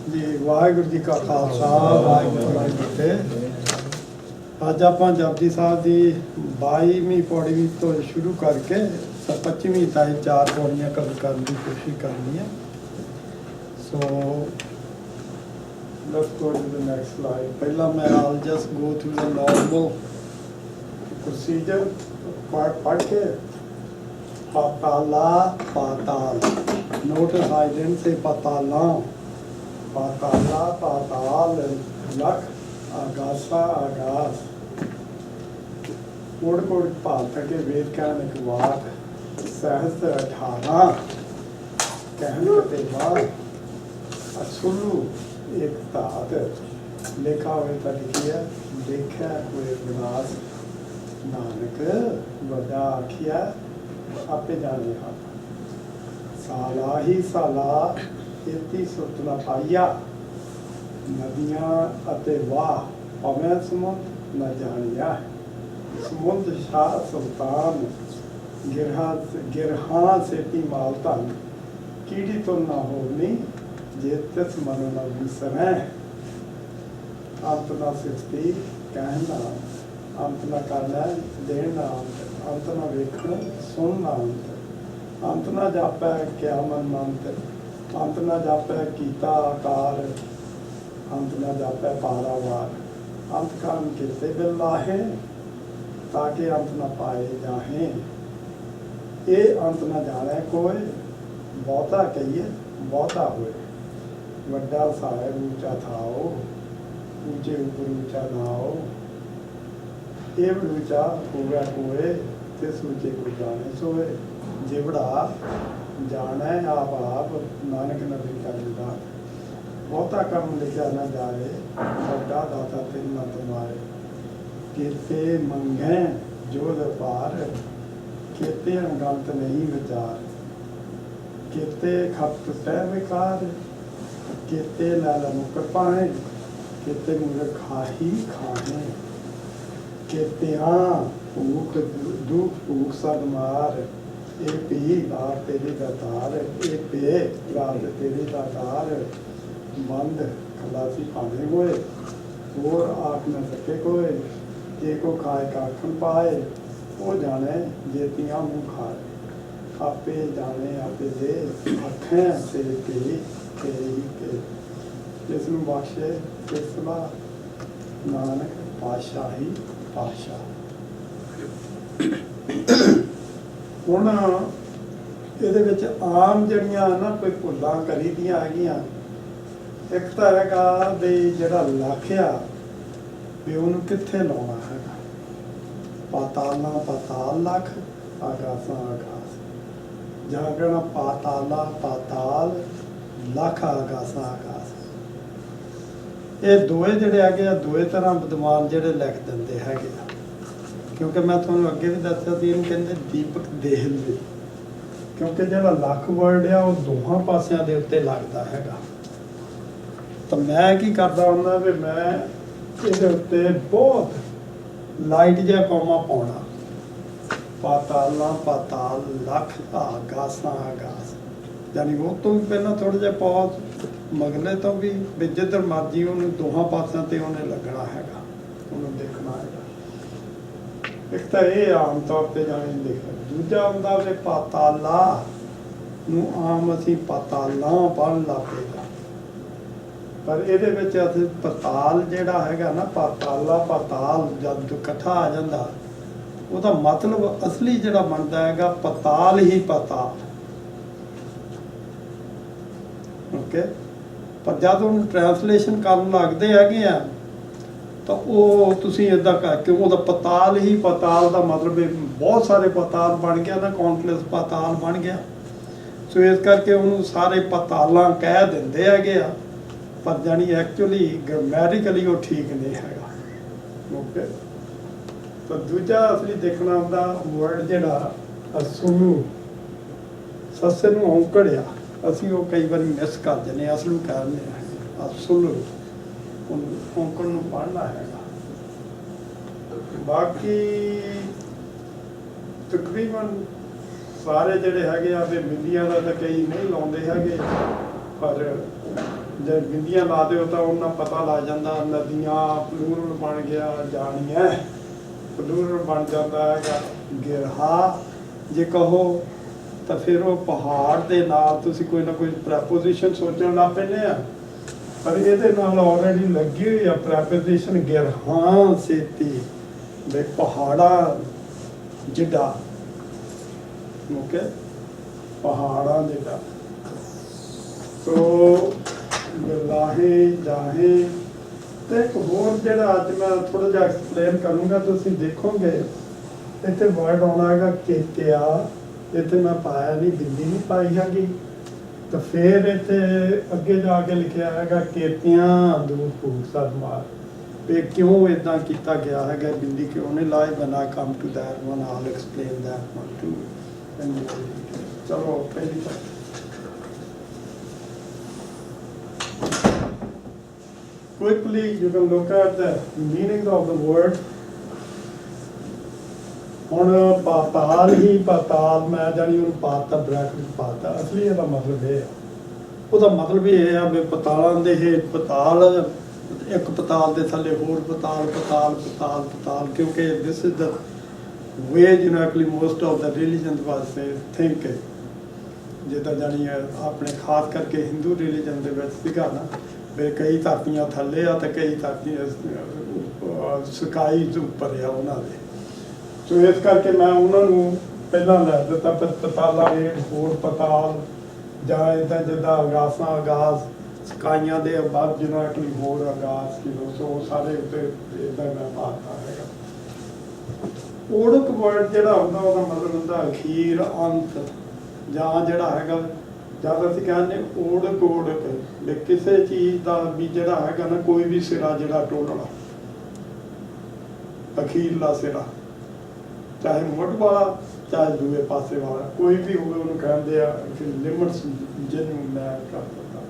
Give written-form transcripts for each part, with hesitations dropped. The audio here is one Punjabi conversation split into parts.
जी वाहिगुरू जी का खालसा वाहिगुरू जी की फतेह। अज आप जपजी साहब की 22वीं पौड़ी तो शुरू करके 25वीं ताईं 4 पौड़ियां कवर करने की कोशिश करनी है। So let's go to the next slide. पहला मैं I'll just go through the normal procedure पढ़ के पाताला पाताल। नोटिस आई डिडंट से पाताला, पाताला पाताल, लख आगासा आगास, कोड़ कोड़ भाल थके वेद कहन एक वाक, सहस्त्र 18 कहन कते बाद, असुलू एक धात, लिखा हुए तो लिखिया देखा कोई विनाश, नानक बड़ा आखिया आपे जाने हाथ। साला ही साला इतनी सुरत न पाइया, नदियां अते वाह पवैं समुंद न जानिया। समुंद शाह सुल्तान गिरहां सेती माल धन, कीड़ी तो न होनी जे तिस मन न विसरैं। अंत न सिस्ती कहना, अंत न करना देना, अंत न वेखण सुनना, अंत न जापै क्या मन मंत, अंत न जापै कीता आकार, अंत न जापै पारावार। अंत कान किते बिल लाहे, ताकि अंत न पाए जाहें। ये अंत न जाने कोई, बहुता कहिए बहुता होए। वड्डा साहेब ऊंचा थाओ, ऊंचे ऊपर ऊंचा नाओ। ये ऊंचा होगा कोए, तिस ऊंचे को जाने सोए। जिबड़ा जाना आप नानक नबी का जिदा, बहुता कर्म लिखा न जाए, वड्डा दाता तिन न तुम्हारे। केते मंगे जोध पार, केते अनगंत नहीं विचार। केते खपत तय विकार, केते लाल मुकर पाए, केते मुझे खाही खाए। केते भूख दुख भूख सद मार, ए पी रात तेरी दातार, ए पे रात तेरी दातार। बंद खलासी पाने होए, और आख न सके कोई। जे को खाए काखन पाए, वो जाने जेतियां मुँह खाए। आपे जाने आपे दे, अखें से तेरी तेरी के। जिसनू बख्शे सिलसिला नानक पातशाही पातशाह। ਹੁਣ ਇਹਦੇ ਵਿੱਚ ਆਮ ਜਿਹੜੀਆਂ ਨਾ ਕੋਈ ਭੁੱਲਾਂ ਕਰੀ ਦੀਆਂ ਹੈਗੀਆਂ। ਇੱਕ ਤਾਂ ਹੈਗਾ ਵੀ ਜਿਹੜਾ ਲੱਖ ਆ ਵੀ ਉਹਨੂੰ ਕਿੱਥੇ ਲਾਉਣਾ ਹੈਗਾ। ਪਾਤਾਲਾਂ ਪਾਤਾਲ ਲੱਖ, ਆਗਾਸਾਂ ਆਗਾਸ। ਜਾਂ ਕਹਿਣਾ ਪਾਤਾਲਾ ਪਾਤਾਲ ਲੱਖ ਆਗਾਸਾਂ ਆਗਾਸ। ਇਹ ਦੋਏ ਜਿਹੜੇ ਹੈਗੇ ਆ ਦੋਏ ਤਰ੍ਹਾਂ ਵਿਦਵਾਨ ਜਿਹੜੇ ਲਿਖ ਦਿੰਦੇ ਹੈਗੇ ਆ। क्योंकि मैं थोड़ा अगे भी दसा सी इन कहते दीपक देहलवे, क्योंकि जो लख वर्ड आ दोहां पासियां दे उत्ते लगता हैगा। तो मैं की करता हूँ भी मैं ये उत्ते बहुत लाइट जहा कौमा पाना, पाताला पाताल लख आगासा आगास। यानी वो तो भी पहला थोड़ा जहा बहुत मगले तो भी जिधर मर्जी उन्हें दोहां पासियां ते उन्हें लगना हैगा, उन्हें देखना हैगा। एक तो ये आम तौर पर जाने लिखा, दूजा आंदा वे पाताला नूं आम असीं पाताला पढ़न लग पेगा, पर ਇਹਦੇ ਵਿੱਚ ਅਸੀਂ ਪਤਾਲ ਜਿਹੜਾ ਹੈਗਾ ਨਾ ਪਾਤਾਲਾ ਪਾਤਾਲ ਜਦ ਇਕੱਠਾ ਆ ਜਾਂਦਾ ਉਹਦਾ ਮਤਲਬ ਅਸਲੀ ਜਿਹੜਾ ਬਣਦਾ ਹੈਗਾ ਪਤਾਲ ਹੀ ਪਤਾਲ। ਓਕੇ, ਪਰ ਜਦ ਉਹਨੂੰ ਟ੍ਰਾਂਸਲੇਸ਼ਨ ਕਰਨ ਲੱਗਦੇ ਹੈਗੇ ਆ ਤਾਂ ਉਹ ਤੁਸੀਂ ਇੱਦਾਂ ਕਰਕੇ ਉਹਦਾ ਪਤਾਲ ਹੀ ਪਤਾਲ ਦਾ ਮਤਲਬ ਬਹੁਤ ਸਾਰੇ ਪਤਾਲ ਬਣ ਗਿਆ ਨਾ, ਕਾਊਂਟਲੈਸ ਪਤਾਲ ਬਣ ਗਿਆ। ਸੋ ਇਸ ਕਰਕੇ ਉਹਨੂੰ ਸਾਰੇ ਪਤਾਲਾਂ ਕਹਿ ਦਿੰਦੇ ਹੈਗੇ ਆ, ਪਰ ਜਾਣੀ ਐਕਚੁਅਲੀ ਗ੍ਰਾਮੈਟਿਕਲੀ ਉਹ ਠੀਕ ਨਹੀਂ ਹੈਗਾ। ਓਕੇ, ਤਾਂ ਦੂਜਾ ਅਸਲੀ ਦੇਖਣਾ ਹੁੰਦਾ ਵਰਡ ਜਿਹੜਾ ਅਸਲੂ, ਸੱਸੇ ਨੂੰ ਔਂਕੜਿਆ ਅਸੀਂ ਉਹ ਕਈ ਵਾਰੀ ਮਿਸ ਕਰ ਦਿੰਦੇ, ਅਸਲੂ ਕਹਿੰਦੇ ਆ ਅਸਲੂ। ਔਂਕੜ ਨੂੰ ਪੜ੍ਹਨਾ ਹੈਗਾ। ਬਾਕੀ ਤਕਰੀਬਨ ਸਾਰੇ ਜਿਹੜੇ ਹੈਗੇ ਆ ਵੀ ਮਿਲੀਆਂ ਦਾ ਤਾਂ ਕਈ ਨਹੀਂ ਲਾਉਂਦੇ ਹੈਗੇ, पर जब बिंदियां ला दो तो उन्हें पता लग जाता नदियाँ प्लूरल बन गया जानिया प्लूरल बन जाता है गिरहा जे कहो तो फिर वो पहाड़ के नाल तुसी कोई ना कोई प्रैपोजिशन सोचने लग पैने पर ये ऑलरेडी लगी हुई है प्रैपोजिशन गिरहा सेती बे पहाड़ा जिड्डा ओके पहाड़ा जिड्डा तो लाहे जाहे तो एक होर जिहड़ा अज मैं थोड़ा जिहा एक्सप्लेन करूँगा तुसीं देखोगे इत्थे वर्ड आना है केतिया इत्थे मैं पाया नहीं बिंदी नहीं पाई हैगी तो फिर इत्थे अगे जाके लिखिया है केतियां दूर फूक सद मार पे क्यों इदां किया गया है बिंदी क्यों नहीं लाई बना come to that one I explain that one too चलो पहली बात quickly you can look at the meaning of the word ਹੁਣ ਪਾਤਾਲ ਹੀ ਪਾਤਾਲ ਮੈਂ ਜਾਨੀ ਉਹਨੂੰ ਪਾਤਾ ਬ੍ਰੈਕਟ ਪਾਤਾ ਅਸਲੀ ਇਹਦਾ ਮਤਲਬ ਇਹ ਆ ਉਹਦਾ ਮਤਲਬ ਇਹ ਆ ਵੀ ਪਤਾਲਾਂ ਦੇ ਇਹ ਪਤਾਲ ਇੱਕ ਪਤਾਲ ਦੇ ਥੱਲੇ ਹੋਰ ਪਤਾਲ ਪਤਾਲ ਪਤਾਲ ਪਤਾਲ ਕਿਉਂਕਿ this is the way generally most of the religion ਵਾਸਤੇ ਥਿੰਕ ਜਿੱਦਾਂ ਜਾਨੀ ਆਪਣੇ ਖਾਸ ਕਰਕੇ ਹਿੰਦੂ ਰਿਲੀਜਨ ਦੇ ਵਿੱਚ ਸੀਗਾ ਨਾ ਵੀ ਕਈ ਧਰਤੀਆਂ ਥੱਲੇ ਆ ਤੇ ਕਈ ਧਰਤੀਆਂ ਸਕਾਈ ਉੱਪਰ ਆ ਉਹਨਾਂ ਦੇ ਸੋ ਇਸ ਕਰਕੇ ਮੈਂ ਉਹਨਾਂ ਨੂੰ ਪਹਿਲਾਂ ਲੈ ਦਿੱਤਾ ਫਿਰ ਪਤਾਲਾਂ ਹੇਠ ਹੋਰ ਪਤਾਲ ਜਾਂ ਇੱਦਾਂ ਜਿੱਦਾਂ ਅਗਾਸਾਂ ਅਗਾਸ ਸਕਾਈਆਂ ਦੇ ਬਾਅਦ ਜਿਹਨਾਂ ਕਿ ਹੋਰ ਅਗਾਸ ਸੋ ਸਾਰੇ ਉੱਤੇ ਇੱਦਾਂ ਮੈਂ ਪਾਤਾ ਹੈਗਾ ਓੜਕ ਵਰਡ ਜਿਹੜਾ ਹੁੰਦਾ ਉਹਦਾ ਮਤਲਬ ਹੁੰਦਾ ਅਖੀਰ ਅੰਤ ਜਾਂ ਜਿਹੜਾ ਹੈਗਾ ਜਦ ਅਸੀਂ ਕਹਿੰਦੇ ਓੜਕ ਓੜਕ ਵੀ ਕਿਸੇ ਚੀਜ਼ ਦਾ ਵੀ ਜਿਹੜਾ ਹੈਗਾ ਨਾ ਕੋਈ ਵੀ ਸਿਰਾ ਜਿਹੜਾ ਟੋਟਣਾ ਅਖੀਰਲਾ ਸਿਰਾ ਚਾਹੇ ਮੁੱਢ ਵਾਲਾ ਚਾਹੇ ਦੂਏ ਪਾਸੇ ਵਾਲਾ ਕੋਈ ਵੀ ਹੋਵੇ ਉਹਨੂੰ ਕਹਿੰਦੇ ਆ ਕਿ ਲਿਮਿਟਸ ਜਿਹਨੂੰ ਮੈਂ ਕਰ ਦਿੰਦਾ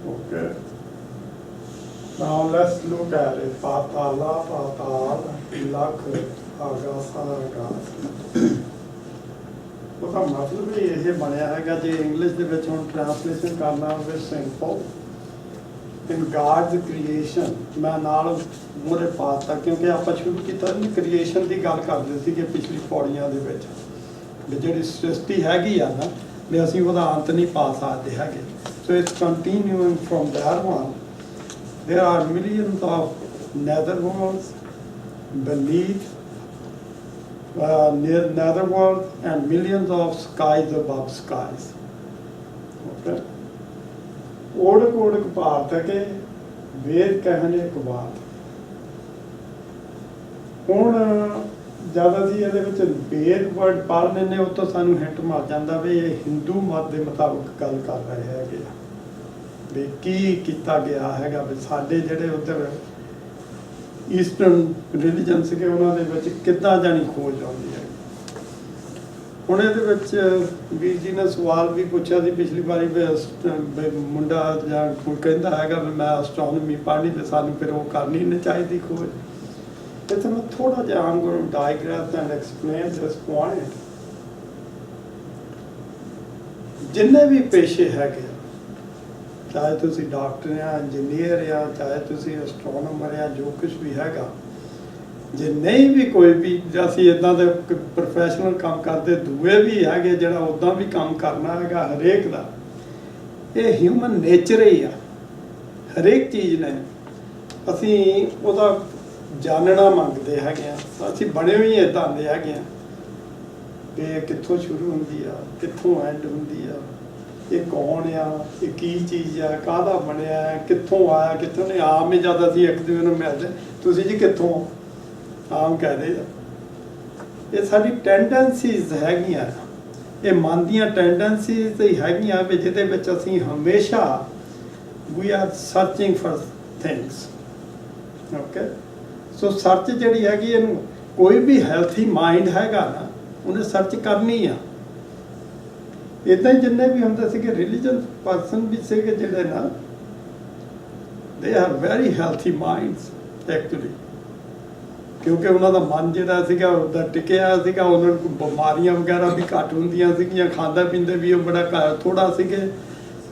okay now let's look at it ਪਾਤਾਲਾ ਪਾਤਾਲ ਲੱਖ ਆਗਾਸਾਂ ਆਗਾਸ ਉਹਦਾ ਮਤਲਬ ਵੀ ਇਹ ਬਣਿਆ ਹੈਗਾ ਜੇ ਇੰਗਲਿਸ਼ ਦੇ ਵਿੱਚ ਹੁਣ ਟ੍ਰਾਂਸਲੇਸ਼ਨ ਕਰਨਾ ਹੋਵੇ ਸਿੰਪਲ in God's creation ਮੈਂ ਨਾਲ ਮੋਰੇ ਪਾਤਾ ਕਿਉਂਕਿ ਆਪਾਂ ਸ਼ੁਰੂ ਕੀਤਾ ਨਹੀਂ ਕ੍ਰੀਏਸ਼ਨ ਦੀ ਗੱਲ ਕਰਦੇ ਸੀਗੇ ਪਿਛਲੀ ਪੌੜੀਆਂ ਦੇ ਵਿੱਚ ਵੀ ਜਿਹੜੀ ਸ੍ਰਿਸ਼ਟੀ ਹੈਗੀ ਆ ਨਾ ਵੀ ਅਸੀਂ ਉਹਦਾ ਅੰਤ ਨਹੀਂ ਪਾ ਸਕਦੇ ਹੈਗੇ so it's continuing from that one there are millions of netherworlds beneath netherworld and millions of skies above skies okay ओढ़क ओढ़क भात है कि वेद कहने एक बात ਹੁਣ ਜਦ ਅਸੀਂ ਇਹਦੇ ਵਿੱਚ ਵੇਦ ਵਰਡ ਪੜ੍ਹ ਲੈਂਦੇ ਉਹ ਤੋਂ ਸਾਨੂੰ ਹਿੰਟ ਮਿਲ ਜਾਂਦਾ ਵੀ ਇਹ ਹਿੰਦੂ ਮਤ ਦੇ ਮੁਤਾਬਕ ਗੱਲ ਕਰ ਰਹੇ ਹੈਗੇ ਵੀ ਕੀ ਕੀਤਾ ਗਿਆ ਹੈਗਾ ਵੀ ਸਾਡੇ ਜਿਹੜੇ ਉੱਧਰ ਈਸਟਰਨ ਰਿਲੀਜਨ ਸੀਗੇ ਉਹਨਾਂ ਦੇ ਵਿੱਚ ਕਿੱਦਾਂ ਜਾਣੀ ਖੋਜ ਆਉਂਦੀ ਹੈ ਹੁਣ ਇਹਦੇ ਵਿੱਚ ਵੀਰ ਜੀ ਨੇ ਸਵਾਲ ਵੀ ਪੁੱਛਿਆ ਸੀ ਪਿਛਲੀ ਵਾਰੀ ਵੀ ਮੁੰਡਾ ਜਾਂ ਕੋਈ ਕਹਿੰਦਾ ਹੈਗਾ ਵੀ ਮੈਂ ਐਸਟ੍ਰੋਨੋਮੀ ਪੜ੍ਹਨੀ ਤੇ ਸਾਨੂੰ ਫਿਰ ਉਹ ਕਰਨੀ ਨਹੀਂ ਚਾਹੀਦੀ ਖੋਜ ਇੱਥੇ ਮੈਂ ਥੋੜਾ ਜਿਹਾ ਆਮ going diagram and explain this point ਜਿੰਨੇ ਵੀ ਪੇਸ਼ੇ ਹੈਗੇ ਚਾਹੇ ਤੁਸੀਂ ਡਾਕਟਰ ਆ ਇੰਜੀਨੀਅਰ ਆ ਚਾਹੇ ਤੁਸੀਂ ਐਸਟ੍ਰੋਨੋਮਰ ਆ ਜੋ ਕੁਝ ਵੀ ਹੈਗਾ ਜੇ ਨਹੀਂ ਵੀ ਕੋਈ ਵੀ ਅਸੀਂ ਇੱਦਾਂ ਦੇ ਪ੍ਰੋਫੈਸ਼ਨਲ ਕੰਮ ਕਰਦੇ ਦੂਏ ਵੀ ਹੈਗੇ ਜਿਹੜਾ ਉੱਦਾਂ ਵੀ ਕੰਮ ਕਰਨਾ ਹੈਗਾ ਹਰੇਕ ਦਾ ਇਹ ਹਿਊਮਨ ਨੇਚਰ ਹੀ ਆ ਹਰੇਕ ਚੀਜ਼ ਨੇ ਅਸੀਂ ਉਹਦਾ ਜਾਣਨਾ ਮੰਗਦੇ ਹੈਗੇ ਆ ਅਸੀਂ ਬਣੇ ਹੋਏ ਇੱਦਾਂ ਦੇ ਹੈਗੇ ਆ ਕਿ ਕਿੱਥੋਂ ਸ਼ੁਰੂ ਹੁੰਦੀ ਆ ਕਿੱਥੋਂ ਐਂਡ ਹੁੰਦੀ ਆ ਇਹ ਕੌਣ ਆ ਇਹ ਕੀ ਚੀਜ਼ ਆ ਕਾਹਦਾ ਬਣਿਆ ਕਿੱਥੋਂ ਆਇਆ ਕਿੱਥੋਂ ਨਹੀਂ ਆਮ ਹੀ ਜਦ ਅਸੀਂ ਇੱਕ ਦੂਜੇ ਨੂੰ ਮਿਲਦੇ ਤੁਸੀਂ ਜੀ ਕਿੱਥੋਂ ਆਮ ਕਹਦੇ ਇਹ ਸਾਡੀ ਟੈਂਡੈਂਸੀਜ਼ ਹੈਗੀਆਂ ਇਹ ਮਨ ਦੀਆਂ ਟੈਂਡੈਂਸੀਜ਼ ਹੀ ਹੈਗੀਆਂ ਵੀ ਜਿਹਦੇ ਵਿੱਚ ਅਸੀਂ ਹਮੇਸ਼ਾ we are searching for things okay so search ਜਿਹੜੀ ਹੈਗੀ ਇਹਨੂੰ ਕੋਈ ਵੀ ਹੈਲਥੀ ਮਾਈਂਡ ਹੈਗਾ ਨਾ ਉਹਨੇ ਸਰਚ ਕਰਨੀ ਆ ਇੱਦਾਂ ਹੀ ਜਿੰਨੇ ਵੀ ਹੁੰਦੇ ਸੀਗੇ ਰਿਲੀਜਨ ਪਰਸਨ ਵੀ ਸੀਗੇ ਜਿਹੜੇ ਨਾ they are very healthy minds actually ਕਿਉਂਕਿ ਉਹਨਾਂ ਦਾ ਮਨ ਜਿਹੜਾ ਸੀਗਾ ਉਹਦਾ ਟਿਕਿਆ ਸੀਗਾ ਉਹਨਾਂ ਨੂੰ ਬਿਮਾਰੀਆਂ ਵਗੈਰਾ ਵੀ ਘੱਟ ਹੁੰਦੀਆਂ ਸੀਗੀਆਂ ਖਾਂਦਾ ਪੀਂਦੇ ਵੀ ਉਹ ਬੜਾ ਥੋੜਾ ਸੀਗੇ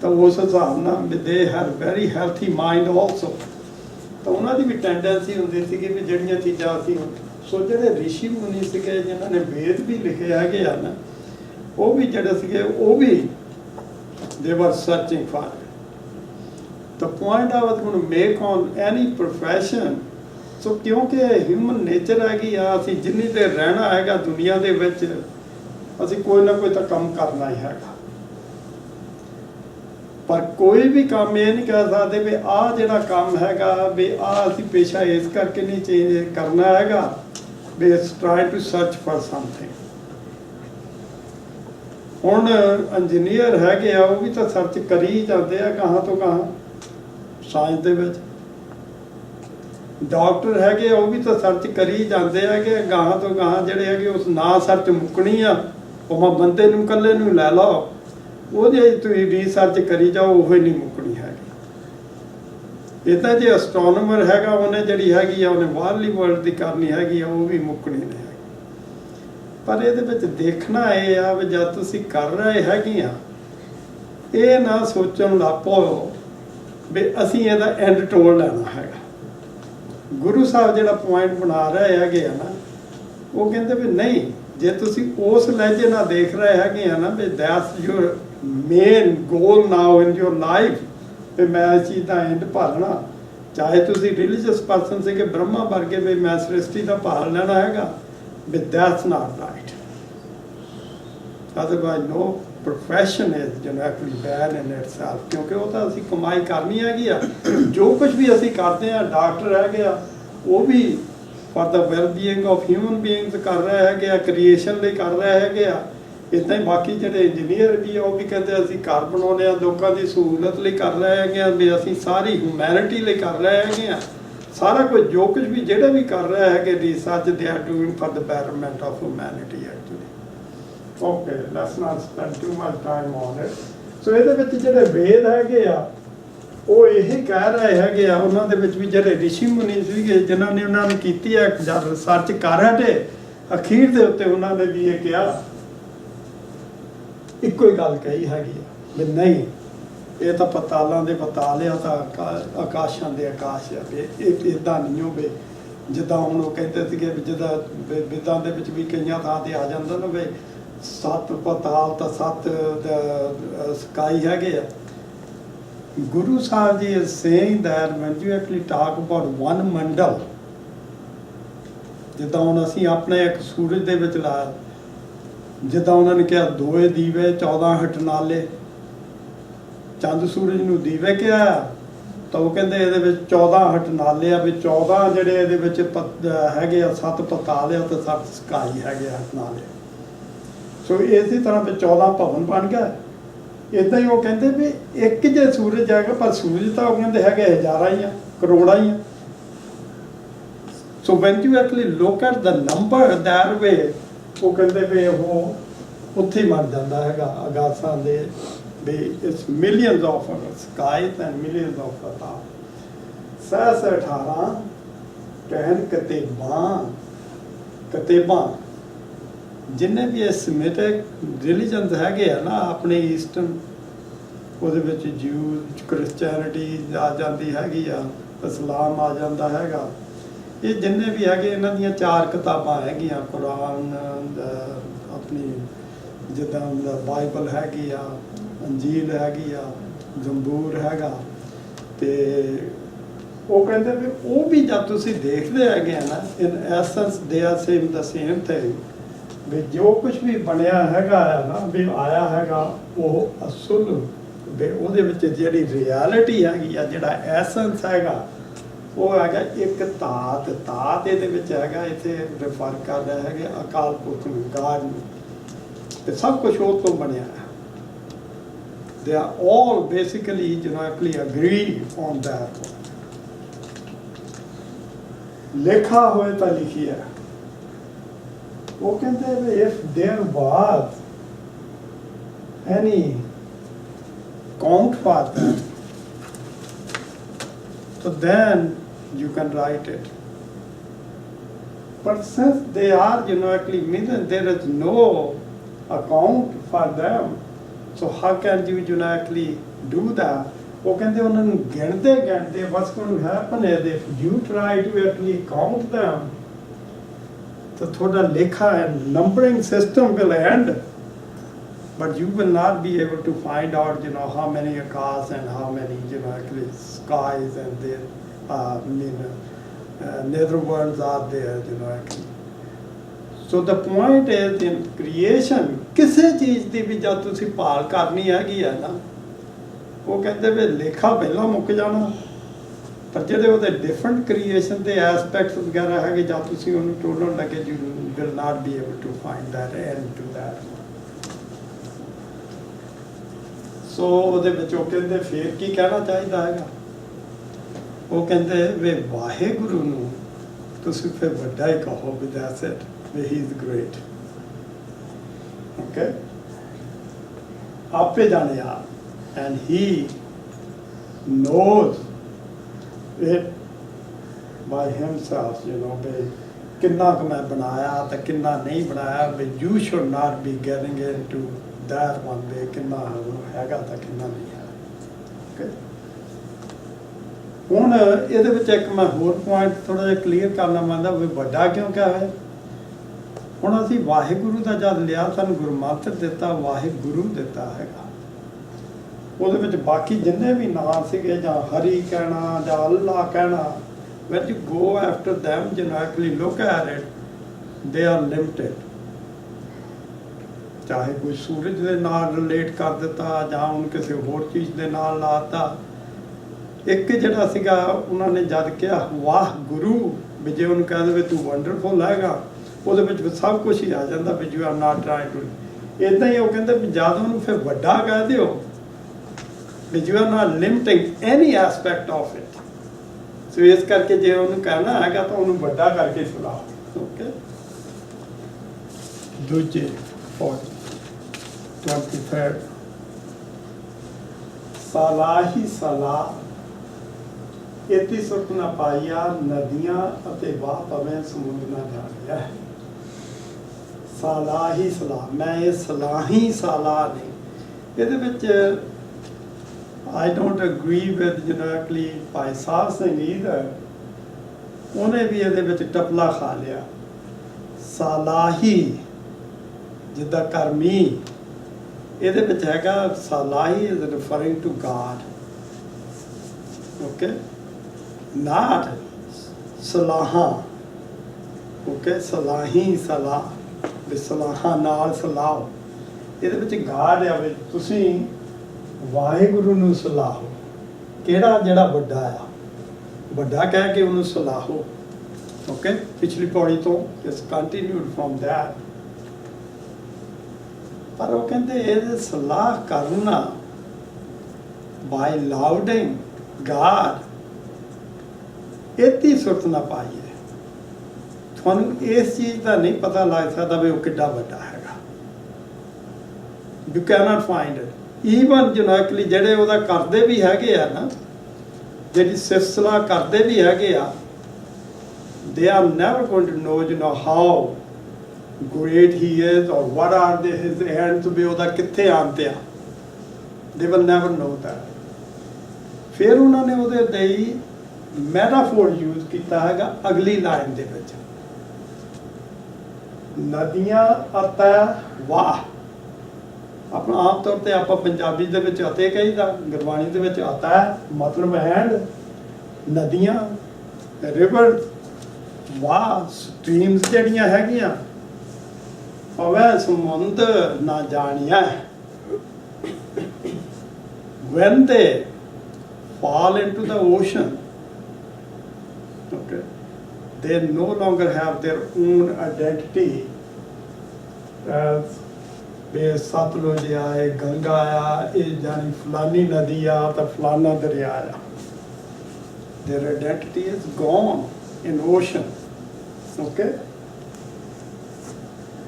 ਤਾਂ ਉਸ ਹਿਸਾਬ ਨਾਲ they have very healthy mind also. ਤਾਂ ਉਹਨਾਂ ਦੀ ਵੀ ਟੈਂਡੈਂਸੀ ਹੁੰਦੀ ਸੀਗੀ ਵੀ ਜਿਹੜੀਆਂ ਚੀਜ਼ਾਂ ਅਸੀਂ, ਸੋ ਜਿਹੜੇ ਰਿਸ਼ੀ ਮੁਨੀ ਸੀਗੇ ਜਿਨ੍ਹਾਂ ਨੇ ਵੇਦ ਵੀ ਲਿਖੇ ਹੈਗੇ ਆ ਨਾ, ਉਹ ਵੀ ਜਿਹੜੇ ਸੀਗੇ ਉਹ ਵੀ ਦੇ ਵਰ searching for. The point I was going to make on any profession, ਸੋ ਕਿਉਂਕਿ ਹਿਊਮਨ ਨੇਚਰ ਹੈਗੀ ਆ, ਅਸੀਂ ਜਿੰਨੀ ਦੇਰ ਰਹਿਣਾ ਹੈਗਾ ਦੁਨੀਆ ਦੇ ਵਿੱਚ ਅਸੀਂ ਕੋਈ ਨਾ ਕੋਈ ਤਾਂ ਕੰਮ ਕਰਨਾ ਹੀ ਹੈਗਾ। ਪਰ ਕੋਈ ਵੀ ਕੰਮ ਇਹ ਨਹੀਂ ਕਹਿ ਸਕਦੇ ਵੀ ਆਹ ਜਿਹੜਾ ਕੰਮ ਹੈਗਾ ਵੀ ਆਹ ਅਸੀਂ ਪੇਸ਼ਾ ਇਸ ਕਰਕੇ ਨਹੀਂ ਚੇਂਜ ਕਰਨਾ ਹੈਗਾ ਵੀ it's try to search for something. ਹੁਣ ਇੰਜੀਨੀਅਰ ਹੈਗੇ ਆ ਉਹ ਵੀ ਤਾਂ ਸਰਚ ਕਰੀ ਜਾਂਦੇ ਆ ਕਹਾਂ ਤੋਂ ਕਹਾਂ ਸਾਇੰਸ ਦੇ ਵਿੱਚ। ਡਾਕਟਰ ਹੈਗੇ ਆ ਉਹ ਵੀ ਤਾਂ ਸਰਚ ਕਰੀ ਜਾਂਦੇ ਆ ਕਿ ਗਾਹਾਂ ਤੋਂ ਗਾਹਾਂ ਜਿਹੜੇ ਹੈਗੇ ਉਸ ਨਾ ਸਰਚ ਮੁੱਕਣੀ ਆ, ਉਹ ਬੰਦੇ ਨੂੰ ਇਕੱਲੇ ਨੂੰ ਲੈ ਲਓ ਉਹਦੇ ਤੁਸੀਂ ਰੀਸਰਚ ਕਰੀ ਜਾਓ ਉਹ ਹੀ ਨਹੀਂ ਮੁੱਕਣੀ ਹੈਗੀ। ਇਹ ਤਾਂ ਜੇ ਐਸਟ੍ਰੋਨੋਮਰ ਹੈਗਾ ਉਹਨੇ ਜਿਹੜੀ ਹੈਗੀ ਆ ਉਹਨੇ ਬਾਹਰਲੀ ਵਰਲਡ ਦੀ ਕਰਨੀ ਹੈਗੀ ਆ, ਉਹ ਵੀ ਮੁੱਕਣੀ ਨਹੀਂ ਹੈਗੀ। ਪਰ ਇਹਦੇ ਵਿੱਚ ਦੇਖਣਾ ਇਹ ਆ ਵੀ ਜਦ ਤੁਸੀਂ ਕਰ ਰਹੇ ਹੈਗੇ ਆ ਇਹ ਨਾ ਸੋਚਣ ਲੱਗ ਪਓ ਵੀ ਅਸੀਂ ਇਹਦਾ ਐਂਡ ਟੋਲ ਲੈਣਾ ਹੈਗਾ। ਗੁਰੂ ਸਾਹਿਬ ਜਿਹੜਾ ਪੁਆਇੰਟ ਬਣਾ ਰਹੇ ਹੈਗੇ ਆ ਨਾ, ਉਹ ਕਹਿੰਦੇ ਵੀ ਨਹੀਂ, ਜੇ ਤੁਸੀਂ ਉਸ ਲਹਿਜੇ ਨਾਲ ਦੇਖ ਰਹੇ ਹੈਗੇ ਆ ਨਾ ਵੀ that's your main goal now in your life, ਵੀ ਮੈਂ ਇਸ ਚੀਜ਼ ਦਾ ਐਂਡ ਭਾਲਣਾ, ਚਾਹੇ ਤੁਸੀਂ ਰਿਲੀਜੀਅਸ ਪਰਸਨ ਸੀਗੇ ਬ੍ਰਹਮਾ ਵਰਗੇ ਵੀ ਮੈਂ ਸ੍ਰਿਸ਼ਟੀ ਦਾ ਭਾਲ ਲੈਣਾ ਹੈਗਾ, ਵੀ that's not right. Otherwise no profession is generally bad in itself, ਕਿਉਂਕਿ ਉਹ ਤਾਂ ਅਸੀਂ ਕਮਾਈ ਕਰਨੀ ਹੈਗੀ ਆ। ਜੋ ਕੁਝ ਵੀ ਅਸੀਂ ਕਰਦੇ ਆ, ਡਾਕਟਰ ਹੈਗੇ ਆ ਉਹ ਵੀ for the well-being of human beings ਕਰ ਰਹੇ ਹੈਗੇ ਆ, ਕ੍ਰੀਏਸ਼ਨ ਲਈ ਕਰ ਰਹੇ ਹੈਗੇ ਆ। ਇੱਦਾਂ ਹੀ ਬਾਕੀ ਜਿਹੜੇ ਇੰਜੀਨੀਅਰ ਵੀ ਆ ਉਹ ਵੀ ਕਹਿੰਦੇ ਅਸੀਂ ਘਰ ਬਣਾਉਂਦੇ ਆ, ਲੋਕਾਂ ਦੀ ਸਹੂਲਤ ਲਈ ਕਰ ਰਹੇ ਹੈਗੇ ਆ, ਵੀ ਅਸੀਂ ਸਾਰੀ ਹਿਊਮੈਨਿਟੀ ਲਈ ਕਰ ਰਹੇ ਹੈਗੇ ਆ। ਸਾਰਾ ਕੁਝ ਜੋ ਕੁਝ ਵੀ ਜਿਹੜੇ ਵੀ ਕਰ ਰਹੇ ਹੈਗੇ research they are doing for the betterment of humanity actually। Okay, let's not spend too much time on it. So ਇਹਦੇ ਵਿੱਚ ਜਿਹੜੇ ਵੇਦ ਹੈਗੇ ਆ ਉਹ ਇਹੀ ਕਹਿ ਰਹੇ ਹੈਗੇ ਆ, ਉਹਨਾਂ ਦੇ ਵਿੱਚ ਵੀ ਜਿਹੜੇ ਰਿਸ਼ੀ ਮੁਨੀ ਸੀਗੇ ਜਿਨ੍ਹਾਂ ਨੇ ਉਹਨਾਂ ਨੇ ਕੀਤੀ ਹੈ ਜਦ ਰਿਸਰਚ ਕਰ ਹਟੇ, ਅਖੀਰ ਦੇ ਉੱਤੇ ਉਹਨਾਂ ਨੇ ਵੀ ਇਹ ਕਿਹਾ, ਇੱਕੋ ਹੀ ਗੱਲ ਕਹੀ ਹੈਗੀ ਆ ਵੀ ਨਹੀਂ, ਇਹ ਤਾਂ ਪਤਾਲਾਂ ਦੇ ਪਤਾਲ ਆ, ਤਾਂ ਆਕਾਸ਼ਾਂ ਦੇ ਆਕਾਸ਼ ਆ। ਇਹ ਇੱਦਾਂ ਨਹੀਂ ਹੋਵੇ ਜਿੱਦਾਂ ਹੁਣ ਉਹ ਕਹਿੰਦੇ ਸੀਗੇ ਵੀ ਜਿੱਦਾਂ ਵਿਦਾਂ ਦੇ ਵਿੱਚ ਵੀ ਕਈਆਂ ਥਾਂ ਤੇ ਆ ਜਾਂਦਾ ਨਾ ਵੀ 7 ਪਤਾਲ ਤਾਂ 7 ਸਕਾਈ ਹੈਗੇ ਆ। Guru Sahib Ji is saying that when you actually talk about one mandal, ਜਿੱਦਾਂ ਹੁਣ ਅਸੀਂ ਆਪਣੇ ਇੱਕ ਸੂਰਜ ਦੇ ਵਿੱਚ ਲਾ, ਜਿੱਦਾਂ ਉਹਨਾਂ ਨੇ ਕਿਹਾ ਦੋਏ ਦੀਵੇ 14 ਹਟਨਾਲੇ, ਚੰਦ ਸੂਰਜ ਨੂੰ ਦੀਵੇ ਕਿਹਾ ਤਾਂ ਉਹ ਕਹਿੰਦੇ ਇਹਦੇ ਵਿੱਚ 14 ਹਟਨਾਲੇ ਆ, ਵੀ 14 ਜਿਹੜੇ ਇਹਦੇ ਵਿੱਚ ਹੈਗੇ ਆ 7 ਪਤਾਲ ਆ ਤੇ 7 ਸਕਾਈ ਹੈਗੇ ਆ ਹਟਨਾਲੇ। ਸੋ ਇਸੇ ਤਰ੍ਹਾਂ ਵੀ 14 ਭਵਨ ਬਣ ਗਿਆ। ਇੱਦਾਂ ਹੀ ਉਹ ਕਹਿੰਦੇ ਵੀ ਇੱਕ ਜੇ ਸੂਰਜ ਹੈਗਾ, ਪਰ ਸੂਰਜ ਤਾਂ ਉਹ ਕਹਿੰਦੇ ਹੈਗੇ ਹਜ਼ਾਰਾਂ ਹੀ ਆ, ਕਰੋੜਾਂ ਹੀ ਆ। So when you actually look at the number that way, ਉਹ ਕਹਿੰਦੇ ਵੀ ਉਹ ਉੱਥੇ ਹੀ ਮਰ ਜਾਂਦਾ ਹੈਗਾ ਆਗਾਸਾਂ ਦੇ, ਵੀ it's millions of skies and millions of ਪਤਾਲ। 18 ਕਹਿਣ ਕਤੇਬਾਂ ਜਿੰਨੇ ਵੀ ਸਮਿਟਿਕ ਰਿਲੀਜਨਸ ਹੈਗੇ ਆ ਨਾ ਆਪਣੇ ਈਸਟਰਨ, ਉਹਦੇ ਵਿੱਚ ਜਿਊਜ਼ ਕ੍ਰਿਸਚੈਨਿਟੀ ਆ ਜਾਂਦੀ ਹੈਗੀ ਆ, ਇਸਲਾਮ ਆ ਜਾਂਦਾ ਹੈਗਾ। ਇਹ ਜਿੰਨੇ ਵੀ ਹੈਗੇ ਇਹਨਾਂ ਦੀਆਂ 4 ਕਿਤਾਬਾਂ ਹੈਗੀਆਂ, ਕੁਰਾਨ, ਆਪਣੀ ਜਿੱਦਾਂ ਬਾਈਬਲ ਹੈਗੀ ਆ, ਅੰਜੀਲ ਹੈਗੀ ਆ, ਜ਼ਬੂਰ ਹੈਗਾ। ਤੇ ਉਹ ਕਹਿੰਦੇ ਵੀ ਉਹ ਵੀ ਜਦ ਤੁਸੀਂ ਦੇਖਦੇ ਹੈਗੇ ਆ ਨਾ, in essence they are same ਦਾ ਸੇਮ ਥਿੰਗ, ਵੀ ਜੋ ਕੁਝ ਵੀ ਬਣਿਆ ਹੈਗਾ ਆ ਨਾ, ਵੀ ਆਇਆ ਹੈਗਾ ਉਹ ਅਸਲ, ਵੀ ਉਹਦੇ ਵਿੱਚ ਜਿਹੜੀ ਰਿਐਲਿਟੀ ਹੈਗੀ ਆ, ਜਿਹੜਾ ਐਸੈਂਸ ਹੈਗਾ ਉਹ ਹੈਗਾ ਇੱਕ ਧਾਤ ਇਹਦੇ ਵਿੱਚ ਹੈਗਾ। ਇੱਥੇ ਰਿਫਰ ਕਰ ਰਿਹਾ ਹੈਗੇ ਅਕਾਲ ਪੁਰਖ ਨੂੰ, ਗਾਡ ਨੂੰ, ਤੇ ਸਭ ਕੁਝ ਉਹ ਤੋਂ ਬਣਿਆ ਹੈ। They are all basically generally agree on that. ਲਿਖਾ ਹੋਏ ਤਾਂ ਲਿਖਿਆ। ਉਹ ਕਹਿੰਦੇ ਵੀ if there was any count for that, so then you can write it. But since they are actually millions, there is no account for them. So how can you actually do that, ਉਹ ਕਹਿੰਦੇ ਉਹਨਾਂ ਨੂੰ ਗਿਣਦੇ ਗਿਣਦੇ what's going to happen is if you try to actually count them, ਤਾਂ ਤੁਹਾਡਾ ਲੇਖਾ numbering system will end, but you will not be able to find out, how many cars and how many, actually skies and there, nether worlds are there, actually. So the point is in creation, ਕਿਸੇ ਚੀਜ਼ ਦੀ ਵੀ ਜਦ ਤੁਸੀਂ ਭਾਲ ਕਰਨੀ ਹੈਗੀ ਹੈ ਨਾ, ਉਹ ਕਹਿੰਦੇ ਵੀ ਲੇਖਾ ਪਹਿਲਾਂ ਮੁੱਕ ਜਾਣਾ, ਪਰ ਜਿਹੜੇ ਉਹਦੇ ਡਿਫਰੈਂਟ ਕ੍ਰੀਏਸ਼ਨ ਦੇ ਐਸਪੈਕਟਸ ਵਗੈਰਾ ਹੈਗੇ, ਜਦ ਤੁਸੀਂ ਉਹਨੂੰ ਟੋਲਣ ਲੱਗੇ, you will not be able to find that end to that. ਸੋ ਉਹਦੇ ਵਿੱਚ ਉਹ ਕਹਿੰਦੇ ਫਿਰ ਕੀ ਕਹਿਣਾ ਚਾਹੀਦਾ ਹੈਗਾ, ਉਹ ਕਹਿੰਦੇ ਵੀ ਵਾਹਿਗੁਰੂ ਨੂੰ ਤੁਸੀਂ ਫਿਰ ਵੱਡਾ ਹੀ ਕਹੋ, ਵੀ that's it, we he is great. Okay? ਆਪੇ ਜਾਣਿਆ, and he knows it by himself, ਵੀ ਕਿੰਨਾ ਕੁ ਮੈਂ ਬਣਾਇਆ ਤੇ ਕਿੰਨਾ ਨਹੀਂ ਬਣਾਇਆ, ਵੀ you should not be getting into that one, ਵੀ ਕਿੰਨਾ ਹੈਗਾ ਤਾਂ ਕਿੰਨਾ ਨਹੀਂ ਹੈ. Okay? ਹੁਣ ਇਹਦੇ ਵਿੱਚ ਇੱਕ ਮੈਂ ਹੋਰ ਪੁਆਇੰਟ ਥੋੜਾ ਜਿਹਾ ਕਲੀਅਰ ਕਰਨਾ ਮੰਨਦਾ, ਵੀ ਵੱਡਾ ਕਿਉਂ ਕਿਹਾ ਹੈ. ਹੁਣ ਅਸੀਂ ਵਾਹਿਗੁਰੂ ਦਾ ਜਦ ਲਿਆ, ਸਾਨੂੰ ਗੁਰਮੰਤਰ ਦਿੱਤਾ, ਵਾਹਿਗੁਰੂ ਦਿੱਤਾ ਹੈਗਾ, ਉਹਦੇ ਵਿੱਚ ਬਾਕੀ ਜਿੰਨੇ ਵੀ ਨਾਂ ਸੀਗੇ, ਜਾਂ ਹਰੀ ਕਹਿਣਾ ਜਾਂ ਅੱਲਾ ਕਹਿਣਾ, when you go after them, actually look at it, they are limited. ਚਾਹੇ ਕੋਈ ਸੂਰਜ ਦੇ ਨਾਲ ਰਿਲੇਟ ਕਰ ਦਿੱਤਾ, ਜਾਂ ਉਹਨੂੰ ਕਿਸੇ ਹੋਰ ਚੀਜ਼ ਦੇ ਨਾਲ ਲਾਤਾ. ਇੱਕ ਜਿਹੜਾ ਸੀਗਾ, ਉਹਨਾਂ ਨੇ ਜਦ ਕਿਹਾ ਵਾਹ ਗੁਰੂ, ਵੀ ਜੇ ਉਹਨੂੰ ਕਹਿ ਦੇਵੇ ਤੂੰ ਵੰਡਰਫੁਲ ਹੈਗਾ, ਉਹਦੇ ਵਿੱਚ ਸਭ ਕੁਛ ਹੀ ਆ ਜਾਂਦਾ, ਵੀ you are not trying to. ਇੱਦਾਂ ਹੀ ਉਹ ਕਹਿੰਦੇ ਵੀ ਜਦ ਉਹਨੂੰ ਫਿਰ ਵੱਡਾ ਕਹਿ ਦਿਓ, ਵੀ you are not limiting any aspect of it. So ਇਸ ਕਰਕੇ ਜੇ ਉਹਨੂੰ ਕਹਿਣਾ ਹੈਗਾ ਤਾਂ ਉਹਨੂੰ ਵੱਡਾ ਕਰਕੇ ਸੁਣਾਓ. ਓਕੇ, ਦੂਜੇ 23rd, ਸਲਾਹੀ ਸਲਾਹ ਇਤੀ ਸੁਖ ਨਾ ਪਾਈਆ, ਨਦੀਆਂ ਅਤੇ ਵਾਹ ਪਵੇਂ ਸਮੁੰਦਰ ਨਾ ਜਾਣਿਆ. ਸਲਾਹੀ ਸਲਾਹ, ਮੈਂ ਇਹ ਸਲਾਹੀ ਸਲਾਹ ਨਹੀਂ, ਇਹਦੇ ਵਿੱਚ I don't agree with actually Bhai Sahib Singh either. ਉਹਨੇ ਵੀ ਇਹਦੇ ਵਿੱਚ ਟਪਲਾ ਖਾ ਲਿਆ. ਸਲਾਹੀ ਜਿੱਦਾਂ ਕਰਮੀ, ਇਹਦੇ ਵਿੱਚ ਹੈਗਾ ਸਲਾਹੀ is referring to God. Okay? Not ਸਲਾਹਾਂ. Okay? ਸਲਾਹੀ ਸਲਾਹ, ਵੀ ਸਲਾਹਾਂ ਨਾਲ ਸਲਾਹੋ. ਇਹਦੇ ਵਿੱਚ ਗਾਡ ਆ, ਵੀ ਤੁਸੀਂ ਵਾਹਿਗੁਰੂ ਨੂੰ ਸਲਾਹੋ. ਕਿਹੜਾ? ਜਿਹੜਾ ਵੱਡਾ ਆ, ਵੱਡਾ ਕਹਿ ਕੇ ਉਹਨੂੰ ਸਲਾਹੋ. ਓਕੇ, ਪਿਛਲੀ ਪੌੜੀ ਤੋਂ ਇਸ ਕੰਟੀਨਿਊਡ ਫਰੋਮ ਦੈਟ. ਪਰ ਉਹ ਕਹਿੰਦੇ ਇਹ ਸਲਾਹ ਕਰਨਾ ਬਾਈ ਲਾਉਡਿੰਗ ਗਾਡ, ਇਤੀ ਸੁਰਤ ਨਾ ਪਾਈਏ. ਤੁਹਾਨੂੰ ਇਸ ਚੀਜ਼ ਦਾ ਨਹੀਂ ਪਤਾ ਲੱਗ ਸਕਦਾ ਵੀ ਉਹ ਕਿੱਡਾ ਵੱਡਾ ਹੈਗਾ. You can't find it. Even actually ਜਿਹੜੇ ਉਹਦਾ ਕਰਦੇ ਵੀ ਹੈਗੇ ਆ ਨਾ, ਜਿਹੜੀ ਸਿਫਤਸਲਾਹ ਕਰਦੇ ਵੀ ਹੈਗੇ ਆ, they are never going to know how great he is or what are his ends, ਵੀ ਉਹਦਾ ਕਿੱਥੇ ਅੰਤ ਆ. they will never know that. ਫਿਰ ਉਹਨਾਂ ਨੇ ਉਹਦੇ ਲਈ ਮੈਟਾਫੋਰ ਯੂਜ਼ ਕੀਤਾ ਹੈਗਾ ਅਗਲੀ ਲਾਈਨ ਦੇ ਵਿੱਚ, ਨਦੀਆਂ ਅਤੇ ਵਾਹ. ਆਪਣਾ ਆਮ ਤੌਰ ਤੇ ਆਪਾਂ ਪੰਜਾਬੀ ਦੇ ਵਿੱਚ ਅਤੇ ਕਹੀਦਾ, ਗੁਰਬਾਣੀ ਦੇ ਵਿੱਚ ਆਤਾ ਹੈ, ਮਤਲਬ ਐਂਡ. ਨਦੀਆਂ, ਰਿਵਰ, ਵਾਹ, ਸਟਰੀਮਸ ਜਿਹੜੀਆਂ ਹੈਗੀਆਂ, ਪਵੇ ਸਮੁੰਦਰ ਨਾ ਜਾਣੀਆਂ. when they fall into the ocean, okay, they no longer have their own identity as ਇਹ ਸਤਲੁਜ ਆ, ਇਹ ਗੰਗਾ ਆ, ਇਹ ਜਾਨੀ ਫਲਾਨੀ ਨਦੀ ਆ ਤਾਂ ਫਲਾਨਾ ਦਰਿਆ ਆ. their identity is gone in ocean. okay,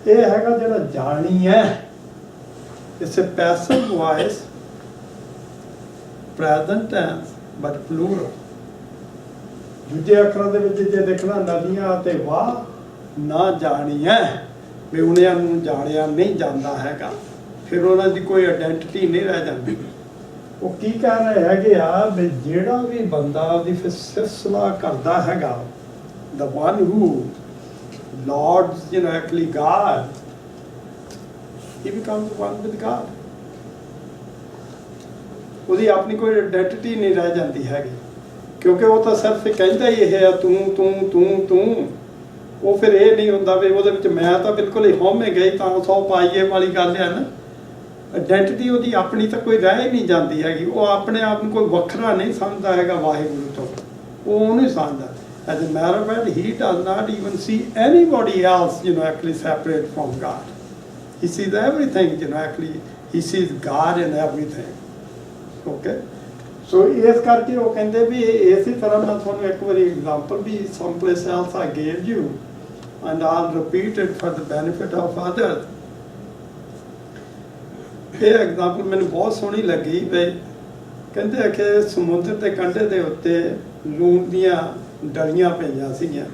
ਇਹ ਹੈਗਾ ਜਿਹੜਾ ਜਾਣੀ ਹੈ. it's a passive voice, present tense but plural. ਦੂਜੇ ਅੱਖਰਾਂ ਦੇ ਵਿੱਚ ਜੇ ਦੇਖਣਾ, ਨਦੀਆਂ ਅਤੇ ਵਾਹ ਨਾ ਜਾਣੀ ਹੈ, ਵੀ ਉਹਨਾਂ ਨੂੰ ਜਾਣਿਆ ਨਹੀਂ ਜਾਂਦਾ ਹੈਗਾ, ਫਿਰ ਉਹਨਾਂ ਦੀ ਕੋਈ ਆਇਡੈਂਟਿਟੀ ਨਹੀਂ ਰਹਿ ਜਾਂਦੀ. ਉਹ ਕੀ ਕਹਿ ਰਹੇ ਹੈਗੇ ਆ ਵੀ ਜਿਹੜਾ ਵੀ ਬੰਦਾ ਉਹਦੀ ਫਿਰ ਸਿਫਤ-ਸਲਾਹ ਕਰਦਾ ਹੈਗਾ, the one who lauds, actually God, he becomes one with God. ਉਹਦੀ ਆਪਣੀ ਕੋਈ ਆਇਡੈਂਟੀਟੀ ਨਹੀਂ ਰਹਿ ਜਾਂਦੀ ਹੈਗੀ, ਕਿਉਂਕਿ ਉਹ ਤਾਂ ਸਿਰਫ ਕਹਿੰਦਾ ਹੀ ਇਹ ਆ, ਤੂੰ। ਉਹ ਫਿਰ ਇਹ ਨਹੀਂ ਹੁੰਦਾ ਵੀ ਉਹਦੇ ਵਿੱਚ ਮੈਂ ਤਾਂ ਬਿਲਕੁਲ ਹੀ ਹਉਮੈ ਗਈ ਤਾਂ 100 ਪਾਈਏ ਵਾਲੀ ਗੱਲ ਹੈ ਨਾ। ਆਇਡੈਂਟੀਟੀ ਉਹਦੀ ਆਪਣੀ ਤਾਂ ਕੋਈ ਰਹਿ ਹੀ ਨਹੀਂ ਜਾਂਦੀ ਹੈਗੀ। ਉਹ ਆਪਣੇ ਆਪ ਨੂੰ ਕੋਈ ਵੱਖਰਾ ਨਹੀਂ ਸਮਝਦਾ ਹੈਗਾ ਵਾਹਿਗੁਰੂ ਤੋਂ, ਉਹ ਉਹਨੂੰ ਹੀ ਸਮਝਦਾ। As a matter of fact, he does not even see anybody else, actually separate from God. He sees everything, actually he sees God in everything. Okay? So ਇਸ ਕਰਕੇ ਉਹ ਕਹਿੰਦੇ ਵੀ ਇਸੇ ਤਰ੍ਹਾਂ ਮੈਂ ਤੁਹਾਨੂੰ ਇੱਕ ਵਾਰੀ ਐਗਜ਼ਾਮਪਲ ਵੀ someplace else I gave you and I'll repeat it for the benefit of others. ਇਹ ਐਗਜ਼ਾਮਪਲ ਮੈਨੂੰ ਬਹੁਤ ਸੋਹਣੀ ਲੱਗੀ ਵੀ ਕਹਿੰਦੇ ਆ ਕਿ ਸਮੁੰਦਰ ਦੇ ਕੰਢੇ ਦੇ ਉੱਤੇ ਲੂਣ ਦੀਆਂ ਡਲੀਆਂ ਪਈਆਂ ਸੀਗੀਆਂ,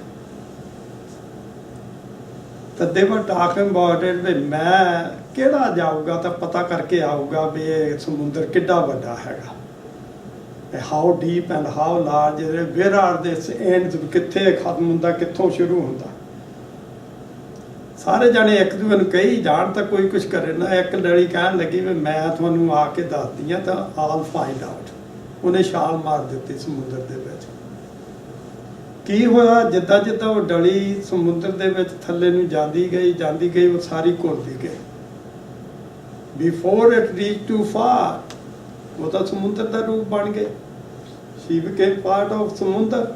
ਤਾਂ they were talking about it ਵੀ ਮੈਂ ਕਿਹੜਾ ਜਾਊਗਾ ਤਾਂ ਪਤਾ ਕਰਕੇ ਆਊਗਾ ਵੀ ਇਹ ਸਮੁੰਦਰ ਕਿੱਡਾ ਵੱਡਾ ਹੈਗਾ, how deep and how large, where are this ends, ਕਿੱਥੇ ਖਤਮ ਹੁੰਦਾ ਕਿੱਥੋਂ ਸ਼ੁਰੂ ਹੁੰਦਾ। ਸਾਰੇ ਜਾਣੇ ਇੱਕ ਦੂਜੇ ਨੂੰ ਕਹੀ ਜਾਣ ਤਾਂ ਕੋਈ ਕੁਛ ਕਰੇ ਨਾ। ਇੱਕ ਲੜੀ ਕਹਿਣ ਲੱਗੀ ਵੀ ਮੈਂ ਤੁਹਾਨੂੰ ਆ ਕੇ ਦੱਸਦੀ ਹਾਂ ਤਾਂ I'll find out। ਉਹਨੇ ਛਾਲ ਮਾਰ ਦਿੱਤੀ ਸਮੁੰਦਰ ਦੇ ਵਿੱਚ। ਕੀ ਹੋਇਆ, ਜਿੱਦਾਂ ਜਿੱਦਾਂ ਉਹ ਡਲੀ ਸਮੁੰਦਰ ਦੇ ਵਿੱਚ ਥੱਲੇ ਨੂੰ ਜਾਂਦੀ ਗਈ ਉਹ ਸਾਰੀ ਘੁਲਦੀ ਗਈ। Before it reached too far, ਉਹ ਤਾਂ ਸਮੁੰਦਰ ਦਾ ਰੂਪ ਬਣ ਗਏ। She became part of ਸਮੁੰਦਰ।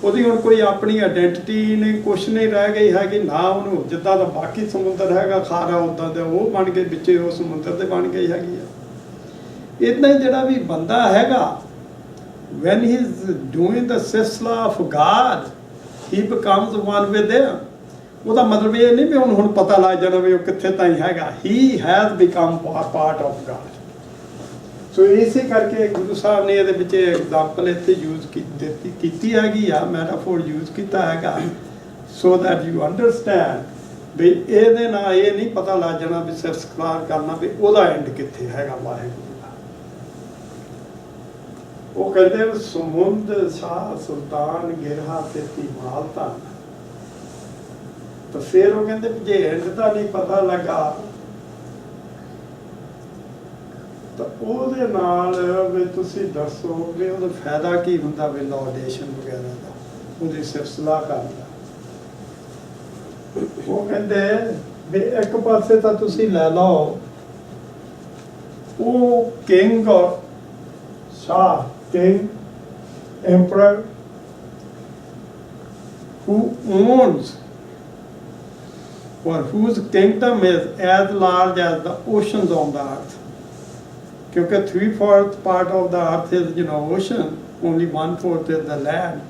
ਉਹਦੀ ਹੁਣ ਕੋਈ ਆਪਣੀ ਆਇਡੈਂਟੀਟੀ ਨਹੀਂ, ਕੁਛ ਨਹੀਂ ਰਹਿ ਗਈ ਹੈਗੀ ਨਾ। ਉਹਨੂੰ ਜਿੱਦਾਂ ਦਾ ਬਾਕੀ ਸਮੁੰਦਰ ਹੈਗਾ ਖਾਰਾ ਉੱਦਾਂ ਦਾ ਉਹ ਬਣ ਕੇ ਵਿੱਚੇ ਉਹ ਸਮੁੰਦਰ ਦੇ ਬਣ ਗਈ ਹੈਗੀ ਆ। ਇੱਦਾਂ ਹੀ ਜਿਹੜਾ ਵੀ ਬੰਦਾ ਹੈਗਾ, when he is doing the sisla of God, he becomes one with them. ਉਹਦਾ ਮਤਲਬ ਇਹ ਨਹੀਂ ਵੀ ਹੁਣ ਪਤਾ ਲੱਗ ਜਾਣਾ ਵੀ ਉਹ ਕਿੱਥੇ ਤਾਈਂ ਹੈਗਾ। He has become part of God. ਸੋ ਇਸੇ ਕਰਕੇ ਗੁਰੂ ਸਾਹਿਬ ਨੇ ਇਹਦੇ ਵਿੱਚ ਐਗਜ਼ਾਮਪਲ ਇੱਥੇ ਯੂਜ਼ ਕੀਤੀ ਹੈਗੀ ਆ, ਮੈਟਾਫੋਰ ਯੂਜ਼ ਕੀਤਾ ਹੈਗਾ, ਸੋ ਦੈਟ ਯੂ ਅੰਡਰਸਟੈਂਡ ਵੀ ਇਹਦੇ ਨਾਲ ਇਹ ਨਹੀਂ ਪਤਾ ਲੱਗ ਜਾਣਾ ਵੀ ਸੰਸਕਾਰ ਕਰਨਾ ਵੀ ਉਹਦਾ ਐਂਡ ਕਿੱਥੇ ਹੈਗਾ ਵਾਹਿਗੁਰੂ ਦਾ। ਉਹ ਕਹਿੰਦੇ ਸਮੁੰਦ ਸ਼ਾਹ ਸੁਲਤਾਨ ਗਿਰਹਾ ਤੇਤੀ ਮਾਲ ਧਨ। ਤਾਂ ਫਿਰ ਉਹ ਕਹਿੰਦੇ ਜੇ ਐਂਡ ਦਾ ਨਹੀਂ ਪਤਾ ਲੱਗਾ ਤਾਂ ਉਹਦੇ ਨਾਲ ਵੀ ਤੁਸੀਂ ਦੱਸੋ ਵੀ ਉਹਦਾ ਫਾਇਦਾ ਕੀ ਹੁੰਦਾ ਵੀ ਲਾਉਡੇਸ਼ਨ ਵਗੈਰਾ ਦਾ, ਉਹਦੀ ਸਿਫਤ-ਸਲਾਹ ਕਰਨ ਦਾ। ਉਹ ਕਹਿੰਦੇ ਵੀ ਇੱਕ ਪਾਸੇ ਤਾਂ ਤੁਸੀਂ ਲੈ ਲਓ ਉਹ ਕਿੰਗ ਔਰ ਸ਼ਾਹ, king emperor who owns or whose kingdom is as large as the oceans on the earth. क्योंकि 3/4 part of the earth is ocean, only 1/4 is the land.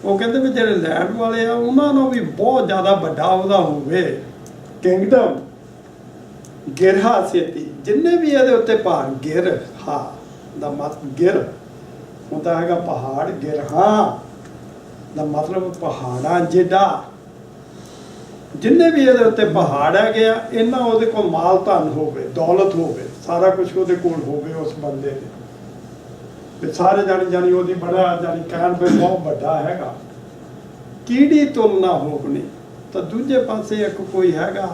ਉਹ ਕਹਿੰਦੇ ਵੀ ਜਿਹੜੇ ਲੈਂਡ ਵਾਲੇ ਆ ਉਹਨਾਂ ਨੂੰ ਵੀ ਬਹੁਤ ਜ਼ਿਆਦਾ ਵੱਡਾ ਉਹਦਾ ਹੋਵੇ ਕਿੰਗਡਮ। ਗਿਰਹਾ ਸੇਤੀ, ਜਿੰਨੇ ਵੀ ਇਹਦੇ ਉੱਤੇ ਪਹਾੜ, ਗਿਰਹਾ ਦਾ ਮਤਲਬ ਗਿਰ ਹੁੰਦਾ ਹੈਗਾ ਪਹਾੜ, ਗਿਰਹਾ ਦਾ ਮਤਲਬ ਪਹਾੜਾਂ ਜਿੱਡਾ। ਜਿੰਨੇ ਵੀ ਇਹਦੇ ਉੱਤੇ ਪਹਾੜ ਹੈਗੇ ਆ ਇਹਨਾਂ ਉਹਦੇ ਕੋਲ ਮਾਲ ਧਨ ਹੋਵੇ, ਦੌਲਤ ਹੋਵੇ, ਸਾਰਾ ਕੁਝ ਉਹਦੇ ਕੋਲ ਹੋਵੇ ਉਸ ਬੰਦੇ ਦੇ ਵੀ ਸਾਰੇ ਜਾਣੀ ਉਹਦੀ ਬੜਾ ਕਹਿਣ ਵੀ ਬਹੁਤ ਵੱਡਾ ਹੈਗਾ। ਕੀੜੀ ਤੁਲਨਾ ਹੋਣੀ। ਤਾਂ ਦੂਜੇ ਪਾਸੇ ਇੱਕ ਕੋਈ ਹੈਗਾ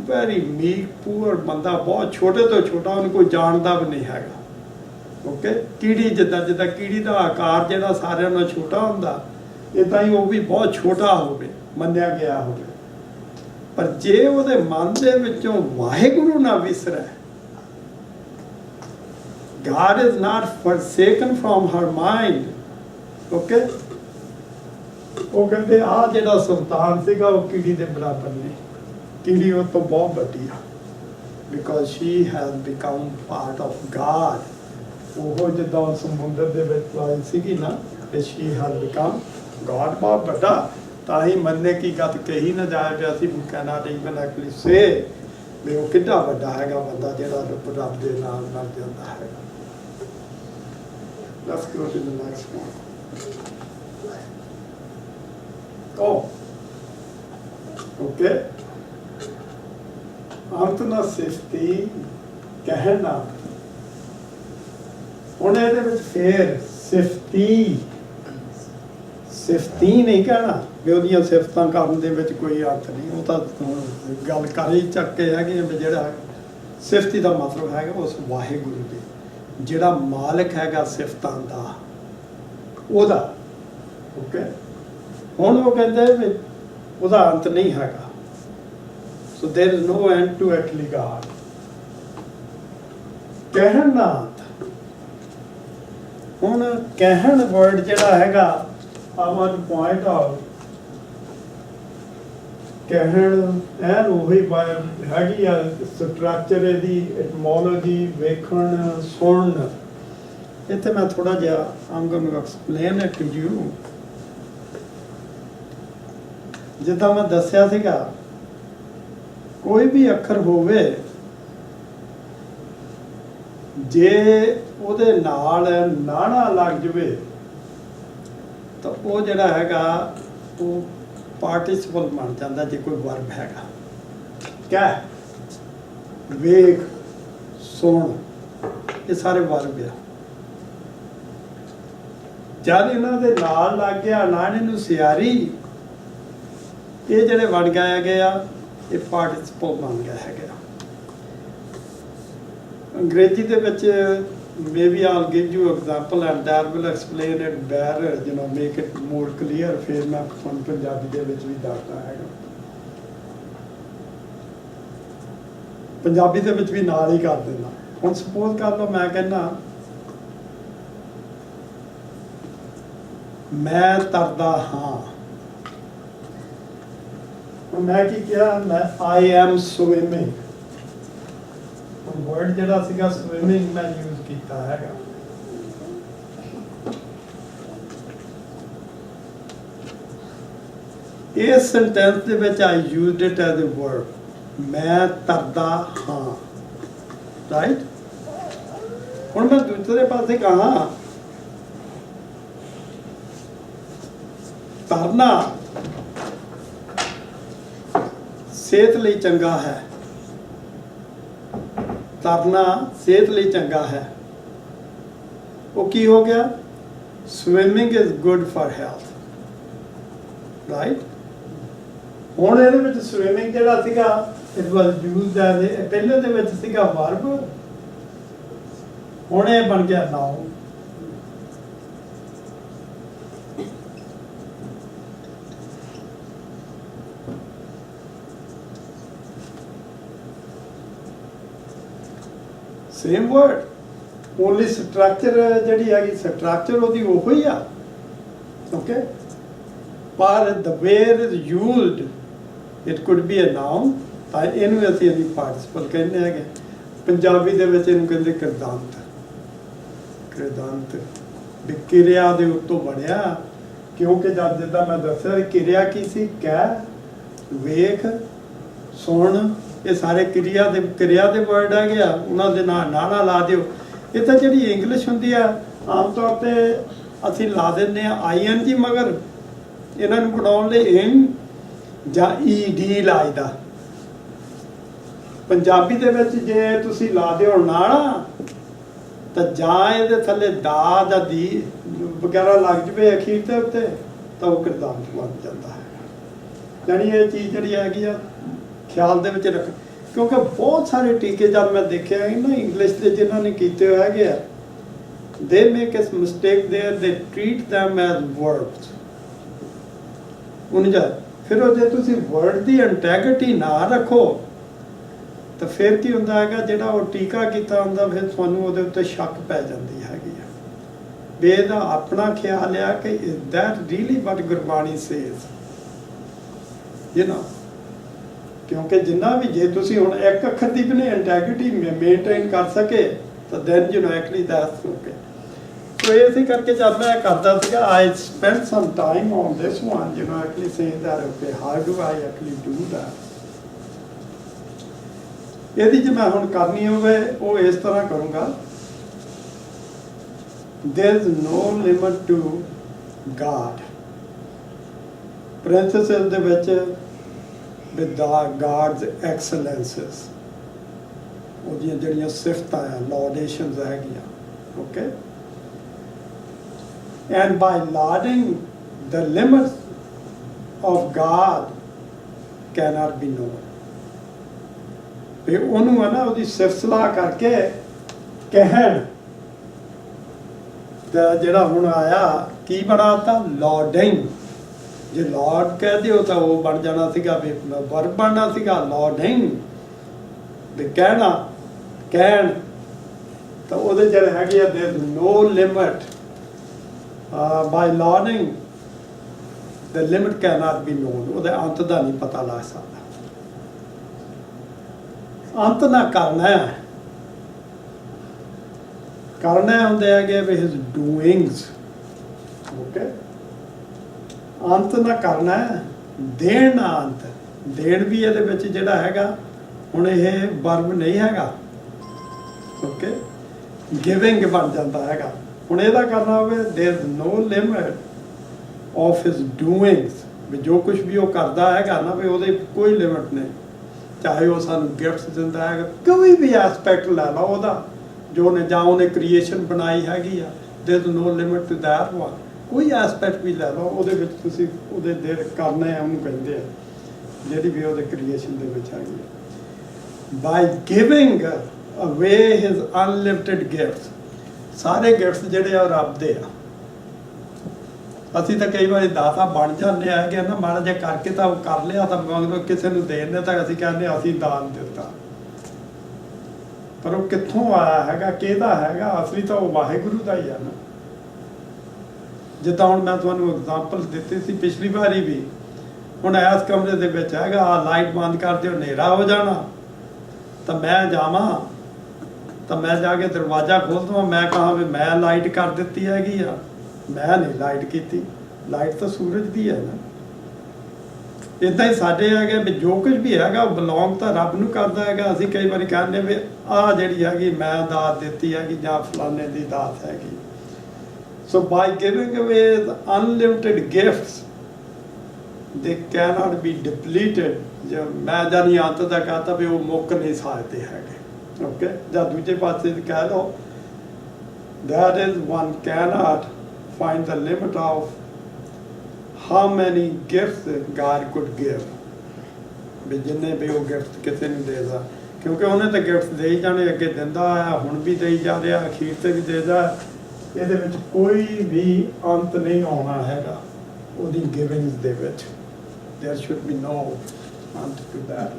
ਵੈਰੀ ਮੀਕ ਪੂਅਰ ਬੰਦਾ, ਬਹੁਤ ਛੋਟੇ ਤੋਂ ਛੋਟਾ, ਉਹਨੂੰ ਕੋਈ ਜਾਣਦਾ ਵੀ ਨਹੀਂ ਹੈਗਾ। ਓਕੇ, ਕੀੜੀ ਜਿੱਦਾਂ ਕੀੜੀ ਦਾ ਆਕਾਰ ਜਿਹੜਾ ਸਾਰਿਆਂ ਨਾਲੋਂ ਛੋਟਾ ਹੁੰਦਾ, ਇੱਦਾਂ ਹੀ ਉਹ ਵੀ ਬਹੁਤ ਛੋਟਾ ਹੋਵੇ, ਮੰਨਿਆ ਗਿਆ ਹੋਵੇ। ਪਰ ਜੇ ਉਹਦੇ ਮਨ ਦੇ ਵਿੱਚੋਂ ਵਾਹਿਗੁਰੂ ਨਾ ਵਿਸਰੇ, God is not forsaken from her mind. Okay? ਉਹ ਕਹਿੰਦੇ ਆ ਜਿਹੜਾ ਸੁਲਤਾਨ ਸੀਗਾ ਉਹ ਕੀੜੀ ਦੇ ਬਰਾਬਰ ਨਹੀਂ, ਕੀੜੀ ਉਹ ਤੋਂ ਬਹੁਤ ਵੱਡੀ ਆ, because she has become part of God. ਉਹ ਜਿੱਦਾਂ ਸਮੁੰਦਰ ਦੇ ਵਿੱਚ ਆਈ ਸੀਗੀ ਨਾ, ਤੇ she has become God, ਬਹੁਤ ਵੱਡਾ। ਤਾਂ ਹੀ ਮੰਨੇ ਕੀ ਗੱਲ ਕਹੀ ਨਾ ਜਾਏ ਵੀ ਅਸੀਂ cannot even actually say ਵੀ ਉਹ ਕਿੱਡਾ ਵੱਡਾ ਹੈਗਾ ਬੰਦਾ ਜਿਹੜਾ ਰੱਬ ਦੇ ਨਾਲ ਮਿਲ ਜਾਂਦਾ ਹੈਗਾ। Let's go to the next one. Oh, okay. ਅੰਤ ਨਾ ਸਿਫਤੀ ਕਹਿਣਾ ਹੁਣ ਇਹਦੇ ਵਿੱਚ ਫੇਰ ਸਿਫਤੀ ਸਿਫਤੀ ਨਹੀਂ ਕਹਿਣਾ ਵੀ ਉਹਦੀਆਂ ਸਿਫਤਾਂ ਕਰਨ ਦੇ ਵਿੱਚ ਕੋਈ ਅਰਥ ਨਹੀਂ। ਉਹ ਤਾਂ ਗੱਲ ਕਰ ਹੀ ਚੱਕ ਕੇ ਹੈਗੇ ਵੀ ਜਿਹੜਾ ਸਿਫਤੀ ਦਾ ਮਤਲਬ ਹੈਗਾ ਉਸ ਵਾਹਿਗੁਰੂ ਦੇ, ਜਿਹੜਾ ਮਾਲਕ ਹੈਗਾ ਸਿਫਤਾਂ ਦਾ, ਉਹਦਾ। ਓਕੇ, ਹੁਣ ਉਹ ਕਹਿੰਦੇ ਵੀ ਉਹਦਾ ਅੰਤ ਨਹੀਂ ਹੈਗਾ। So there is no end to actually God. ਕਹਿਣ ਦਾ ਅੰਤ। ਹੁਣ ਕਹਿਣ ਵਰਡ ਜਿਹੜਾ ਹੈਗਾ, I want to point out, ਕਹਿਣ ਐਨ ਉਹੀ ਹੈਗੀ ਆ ਸਟਰਕਚਰ ਇਹਦੀ, ਐਟਮੋਲੋਜੀ, ਵੇਖਣ, ਸੁਣਨ। ਇੱਥੇ ਮੈਂ ਥੋੜਾ ਜਿਹਾ I'm going to explain it to you। ਜਿੱਦਾਂ ਮੈਂ ਦੱਸਿਆ ਸੀਗਾ, ਕੋਈ ਵੀ ਅੱਖਰ ਹੋਵੇ ਜੇ ਉਹਦੇ ਨਾਲ ਨਾਣਾ ਲੱਗ ਜਵੇ ਤਾਂ ਉਹ ਜਿਹੜਾ ਹੈਗਾ ਉਹ ਪਾਰਟਿਸਿਪਲ ਬਣ ਜਾਂਦਾ, ਜੇ ਕੋਈ ਵਰਬ ਹੈਗਾ। ਕਿਆ? ਵੇਖ, ਸੁਣ, ਇਹ ਸਾਰੇ ਵਰਬ ਆ। ਜਦ ਇਹਨਾਂ ਦੇ ਨਾਲ ਲੱਗ ਗਿਆ ਨਾਣੇ ਨੂੰ ਸਿਆਰੀ, ਇਹ ਜਿਹੜੇ ਵੜ ਗਏ ਆ, ਇਹ ਪਾਰਟਿਸਿਪਲ ਬਣ ਗਿਆ ਹੈਗਾ। ਅੰਗਰੇਜ਼ੀ ਦੇ ਵਿੱਚ maybe I'll give you example and that will explain it better, you know, make it more clear। ਫਿਰ ਮੈਂ ਤੁਹਾਨੂੰ ਪੰਜਾਬੀ ਦੇ ਵਿੱਚ ਵੀ ਦੱਸਦਾ ਹੈਗਾ, ਪੰਜਾਬੀ ਦੇ ਵਿੱਚ ਵੀ ਨਾਲ ਹੀ ਕਰ ਦਿੰਦਾ। ਹੁਣ ਸਪੋਜ਼ ਕਰ ਲਓ ਮੈਂ ਕਹਿੰਦਾ ਮੈਂ ਤਰਦਾ ਹਾਂ। ਮੈਂ ਕੀ ਕਿਹਾ? ਮੈਂ I am swimming। ਵਰਡ ਜਿਹੜਾ ਸੀਗਾ ਸਵਿਮਿੰਗ ਮੈਂ ਯੂਜ਼ ਕੀਤਾ ਹੈਗਾ। ਇਸ ਸੈਂਟੈਂਸ ਦੇ ਵਿੱਚ I used it as a verb। ਮੈਂ ਤਰਦਾ ਹਾਂ, ਰਾਈਟ। ਹੁਣ ਮੈਂ ਦੂਸਰੇ ਪਾਸੇ ਕਹਾਂ ਤਰਨਾ ਸਿਹਤ ਲਈ ਚੰਗਾ ਹੈ, ਤਰਨਾ ਸਿਹਤ ਲਈ ਚੰਗਾ ਹੈ। ਉਹ ਕੀ ਹੋ ਗਿਆ? Swimming is good for health, right. ਹੁਣ ਇਹਦੇ ਵਿੱਚ ਸਵਿਮਿੰਗ ਜਿਹੜਾ ਸੀਗਾ it was used as a, ਪਹਿਲੇ ਦੇ ਵਿੱਚ ਸੀਗਾ ਵਰਬ, ਹੁਣ ਇਹ ਬਣ ਗਿਆ noun. Same word, only structure ਜਿਹੜੀ ਹੈਗੀ ਸਟਰਕਚਰ ਉਹਦੀ ਉਹੋ ਹੀ ਆ। ਓਕੇ, ਪਰ the way it is used it could be a noun, ਤਾਂ ਇਹਨੂੰ ਅਸੀਂ ਇਹਦੀ ਪਾਰਟਿਸਿਪਲ ਕਹਿੰਦੇ ਹੈਗੇ। ਪੰਜਾਬੀ ਦੇ ਵਿੱਚ ਇਹਨੂੰ ਕਹਿੰਦੇ ਕਿਰਦਾਂਤ। ਕਿਰਦਾਂਤ ਵੀ ਕਿਰਿਆ ਦੇ ਉੱਤੋਂ ਬਣਿਆ, ਕਿਉਂਕਿ ਜਦ ਜਿੱਦਾਂ ਮੈਂ ਦੱਸਿਆ ਕਿਰਿਆ ਕੀ ਸੀ? ਕਹਿ, ਵੇਖ, ਸੁਣ, ਇਹ ਸਾਰੇ ਕਿਰਿਆ ਦੇ ਵਰਡ ਹੈਗੇ ਆ, ਉਹਨਾਂ ਦੇ ਨਾਲ ਨਾਣਾ ਲਾ ਦਿਓ। ਇਹ ਤਾਂ ਜਿਹੜੀ ਇੰਗਲਿਸ਼ ਹੁੰਦੀ ਆ ਆਮ ਤੌਰ ਤੇ ਅਸੀਂ ਲਾ ਦਿੰਦੇ ਆ ING ਮਗਰ, ਇਹਨਾਂ ਨੂੰ ਬਣਾਉਣ ਲਈ ਇਨ ਜਾਂ ED ਲਾਈਦਾ। ਪੰਜਾਬੀ ਦੇ ਵਿੱਚ ਜੇ ਤੁਸੀਂ ਲਾ ਦਿਓ ਨਾਣਾ ਤਾਂ ਜਾਂ ਇਹਦੇ ਥੱਲੇ ਦਾ ਜਾਂ ਦੀ ਵਗੈਰਾ ਲੱਗ ਜਵੇ ਅਖੀਰ ਦੇ ਉੱਤੇ ਤਾਂ ਉਹ ਕਿਰਦਾਂਤ ਬਣ ਜਾਂਦਾ ਹੈ। ਯਾਨੀ ਇਹ ਚੀਜ਼ ਜਿਹੜੀ ਹੈਗੀ ਆ ਖਿਆਲ ਦੇ ਵਿੱਚ ਰੱਖ, ਕਿਉਂਕਿ ਬਹੁਤ ਸਾਰੇ ਟੀਕੇ ਜਦ ਮੈਂ ਦੇਖਿਆ ਨਾ ਇੰਗਲਿਸ਼ ਦੇ ਜਿਨ੍ਹਾਂ ਨੇ ਕੀਤੇ ਹੋਏ ਹੈਗੇ ਆ, they make a mistake there, they treat them as verbs। ਫਿਰ ਉਹ ਜੇ ਤੁਸੀਂ ਵਰਡ ਦੀ ਇੰਟੈਗਰਿਟੀ ਨਾ ਰੱਖੋ ਤਾਂ ਫਿਰ ਕੀ ਹੁੰਦਾ ਹੈਗਾ, ਜਿਹੜਾ ਉਹ ਟੀਕਾ ਕੀਤਾ ਹੁੰਦਾ ਫਿਰ ਤੁਹਾਨੂੰ ਉਹਦੇ ਉੱਤੇ ਸ਼ੱਕ ਪੈ ਜਾਂਦੀ ਹੈਗੀ ਆ ਵੀ ਇਹਦਾ ਆਪਣਾ ਖਿਆਲ ਆ ਕਿ is that really what Gurbani says, you know। ਕਿਉਂਕਿ ਜਿੰਨਾ ਵੀ ਜੇ ਤੁਸੀਂ ਹੁਣ ਇੱਕ ਅੱਖਰ ਦੀ ਵੀ ਇੰਟੈਗਰਿਟੀ ਮੇਨਟੇਨ ਕਰ ਸਕੇ ਤਾਂ then you know actually that's okay। So ਇਸੇ ਕਰਕੇ ਜਦ ਮੈਂ ਕਰਦਾ ਸੀਗਾ I spent some time on this one, you know, actually saying that okay how do I actually do that। ਇਹਦੀ ਜੇ ਮੈਂ ਹੁਣ ਕਰਨੀ ਹੋਵੇ ਉਹ ਇਸ ਤਰ੍ਹਾਂ ਕਰੂੰਗਾ, there is no limit to God। parenthesis ਦੇ ਵਿੱਚ with God's excellences, ਉਹਦੀਆਂ ਜਿਹੜੀਆਂ ਸਿਫਤਾਂ ਆ, ਲਾਉਡੇਸ਼ਨਸ ਹੈਗੀਆਂ। Okay, and by lauding the limits of God cannot be known. ਵੀ ਉਹਨੂੰ ਹੈ ਨਾ ਉਹਦੀ ਸਿਰਸਲਾ ਕਰਕੇ ਕਹਿਣ ਤਾਂ ਜਿਹੜਾ ਹੁਣ ਆਇਆ ਕੀ ਬਣਾਤਾ ਲਾਰਡਿੰਗ। ਜੇ ਲਾਰਡ ਕਹਿ ਦਿਓ ਤਾਂ ਉਹ ਬਣ ਜਾਣਾ ਸੀਗਾ ਵੀ ਵਰਬ ਬਣਨਾ ਸੀਗਾ ਲਾਰਡਿੰਗ ਵੀ ਕਹਿਣਾ ਕਹਿਣ। ਤਾਂ ਉਹਦੇ ਜਿਹੜੇ ਹੈਗੇ ਆ there no limit by lauding the limit cannot be known। ਉਹਦੇ ਅੰਤ ਦਾ ਨਹੀਂ ਪਤਾ ਲੱਗ ਸਕਦਾ। ਅੰਤ ਨਾ ਕਰਨਾ ਹੁੰਦੇ ਹੈਗੇ ਵੀ ਹਿਸ ਡੂਇੰਗਸ। ਓਕੇ ਅੰਤ ਨਾ ਕਰਨਾ ਦੇਣ ਨਾ ਅੰਤ। ਦੇਣ ਵੀ ਇਹਦੇ ਵਿੱਚ ਜਿਹੜਾ ਹੈਗਾ ਹੁਣ ਇਹ ਵਰਬ ਨਹੀਂ ਹੈਗਾ। ਓਕੇ ਗਿਵਿੰਗ ਬਣ ਜਾਂਦਾ ਹੈਗਾ। ਹੁਣ ਇਹਦਾ ਕਰਨਾ ਹੋਵੇ there is no limit of his doings ਵੀ ਜੋ ਕੁਝ ਵੀ ਉਹ ਕਰਦਾ ਹੈਗਾ ਨਾ ਵੀ ਉਹਦੇ ਕੋਈ ਲਿਮਿਟ ਨਹੀਂ। ਚਾਹੇ ਉਹ ਸਾਨੂੰ ਗਿਫਟਸ ਦਿੰਦਾ ਹੈਗਾ ਕੋਈ ਵੀ ਐਸਪੈਕਟ ਲੈ ਲਓ ਉਹਦਾ ਜੋ ਨੇ ਜਾਂ ਉਹਨੇ ਕ੍ਰੀਏਸ਼ਨ ਬਣਾਈ ਹੈਗੀ ਆ there is no limit to that one. ਕੋਈ ਐਸਪੈਕਟ ਵੀ ਲੈ ਲਓ ਉਹਦੇ ਵਿੱਚ ਤੁਸੀਂ ਉਹਦੇ ਦੇਰ ਕਰਨਾ ਹੈ ਉਹਨੂੰ ਕਹਿੰਦੇ ਆ ਜਿਹੜੀ ਵੀ ਉਹਦੇ ਕ੍ਰੀਏਸ਼ਨ ਦੇ ਵਿੱਚ ਹੈਗੀ ਆ। ਬਾਈ ਗਿਵਿੰਗ ਅਵੇ ਹਿਜ਼ ਅਨਲਿਮਿਟਿਡ ਗਿਫਟਸ। ਸਾਰੇ ਗਿਫਟਸ ਜਿਹੜੇ ਆ ਉਹ ਰੱਬ ਦੇ ਆ। ਅਸੀਂ ਤਾਂ ਕਈ ਵਾਰੀ ਦਾਤਾ ਬਣ ਜਾਂਦੇ ਆ ਕਿ ਨਾ ਮਾੜਾ ਜਿਹਾ ਕਰਕੇ ਤਾਂ ਉਹ ਕਰ ਲਿਆ ਤਾਂ ਮਤਲਬ ਕਿਸੇ ਨੂੰ ਦੇਣ ਨੇ ਤਾਂ ਅਸੀਂ ਕਹਿੰਦੇ ਅਸੀਂ ਦਾਨ ਦਿੱਤਾ। ਪਰ ਉਹ ਕਿੱਥੋਂ ਆਇਆ ਹੈਗਾ ਕਿਹਦਾ ਹੈਗਾ ਅਸਲੀ ਤਾਂ ਉਹ ਵਾਹਿਗੁਰੂ ਦਾ ਹੀ ਆ ਨਾ। ਜਿੱਦਾਂ ਹੁਣ ਮੈਂ ਤੁਹਾਨੂੰ ਐਗਜ਼ਾਮਪਲ ਦਿੱਤੀ ਸੀ ਪਿਛਲੀ ਵਾਰੀ ਵੀ। ਹੁਣ ਇਸ ਕਮਰੇ ਦੇ ਵਿੱਚ ਹੈਗਾ ਆ ਲਾਈਟ ਬੰਦ ਕਰ ਦਿਓ ਹਨੇਰਾ ਹੋ ਜਾਣਾ ਤਾਂ ਮੈਂ ਜਾਵਾਂ ਤਾਂ ਮੈਂ ਜਾ ਕੇ ਦਰਵਾਜ਼ਾ ਖੋਲ ਦਵਾਂ ਮੈਂ ਕਹਾਂ ਵੀ ਮੈਂ ਲਾਈਟ ਕਰ ਦਿੱਤੀ ਹੈਗੀ ਆ। ਮੈਂ ਨਹੀਂ ਲਾਈਟ ਕੀਤੀ। ਲਾਈਟ ਤਾਂ ਸੂਰਜ ਦੀ ਹੈ ਨਾ। ਇੱਦਾਂ ਹੀ ਸਾਡੇ ਹੈਗੇ ਵੀ ਜੋ ਕੁਝ ਵੀ ਹੈਗਾ ਉਹ ਬਿਲੋਂਗ ਤਾਂ ਰੱਬ ਨੂੰ ਕਰਦਾ ਹੈਗਾ। ਅਸੀਂ ਕਈ ਵਾਰੀ ਕਹਿੰਦੇ ਵੀ ਆਹ ਜਿਹੜੀ ਹੈਗੀ ਮੈਂ ਦਾਤ ਦਿੱਤੀ ਹੈਗੀ ਜਾਂ ਫਲਾਣੇ ਦੀ ਦਾਤ ਹੈਗੀ। ਸੋ ਬਾਈ ਗਿਵਿੰਗ ਅਵੇ ਅਨਲਿਮਿਟਿਡ ਗਿਫਟਸ ਦੇ ਕੈਨਟ ਬੀ ਡਿਪਲੀਟਡ। ਜੇ ਮੈਂ ਜਾਨੀ ਅੰਤ ਦਾ ਕਹਤਾ ਵੀ ਉਹ ਮੁੱਕ ਨਹੀਂ ਸਕਦੇ ਹੈਗੇ। ਓਕੇ ਜਾਂ ਦੂਜੇ ਪਾਸੇ ਕਹਿ ਲਓ that is one cannot find the limit of how many gifts God could give। ਵੀ ਜਿੰਨੇ ਵੀ ਉਹ ਗਿਫਟ ਕਿਸੇ ਨੂੰ ਦੇਦਾ ਕਿਉਂਕਿ ਉਹਨੇ ਤਾਂ ਗਿਫਟ ਦੇ ਹੀ ਜਾਣੇ ਅੱਗੇ ਦਿੰਦਾ ਆ ਹੁਣ ਵੀ ਦੇਈ ਜਾ ਰਿਹਾ ਅਖੀਰ ਤੇ ਵੀ ਦੇਦਾ। ਇਹਦੇ ਵਿੱਚ ਕੋਈ ਵੀ ਅੰਤ ਨਹੀਂ ਆਉਣਾ ਹੈਗਾ ਉਹਦੀ ਗਿਵਿੰਗਸ ਦੇ ਵਿੱਚ। there should be no ਅੰਤ to that।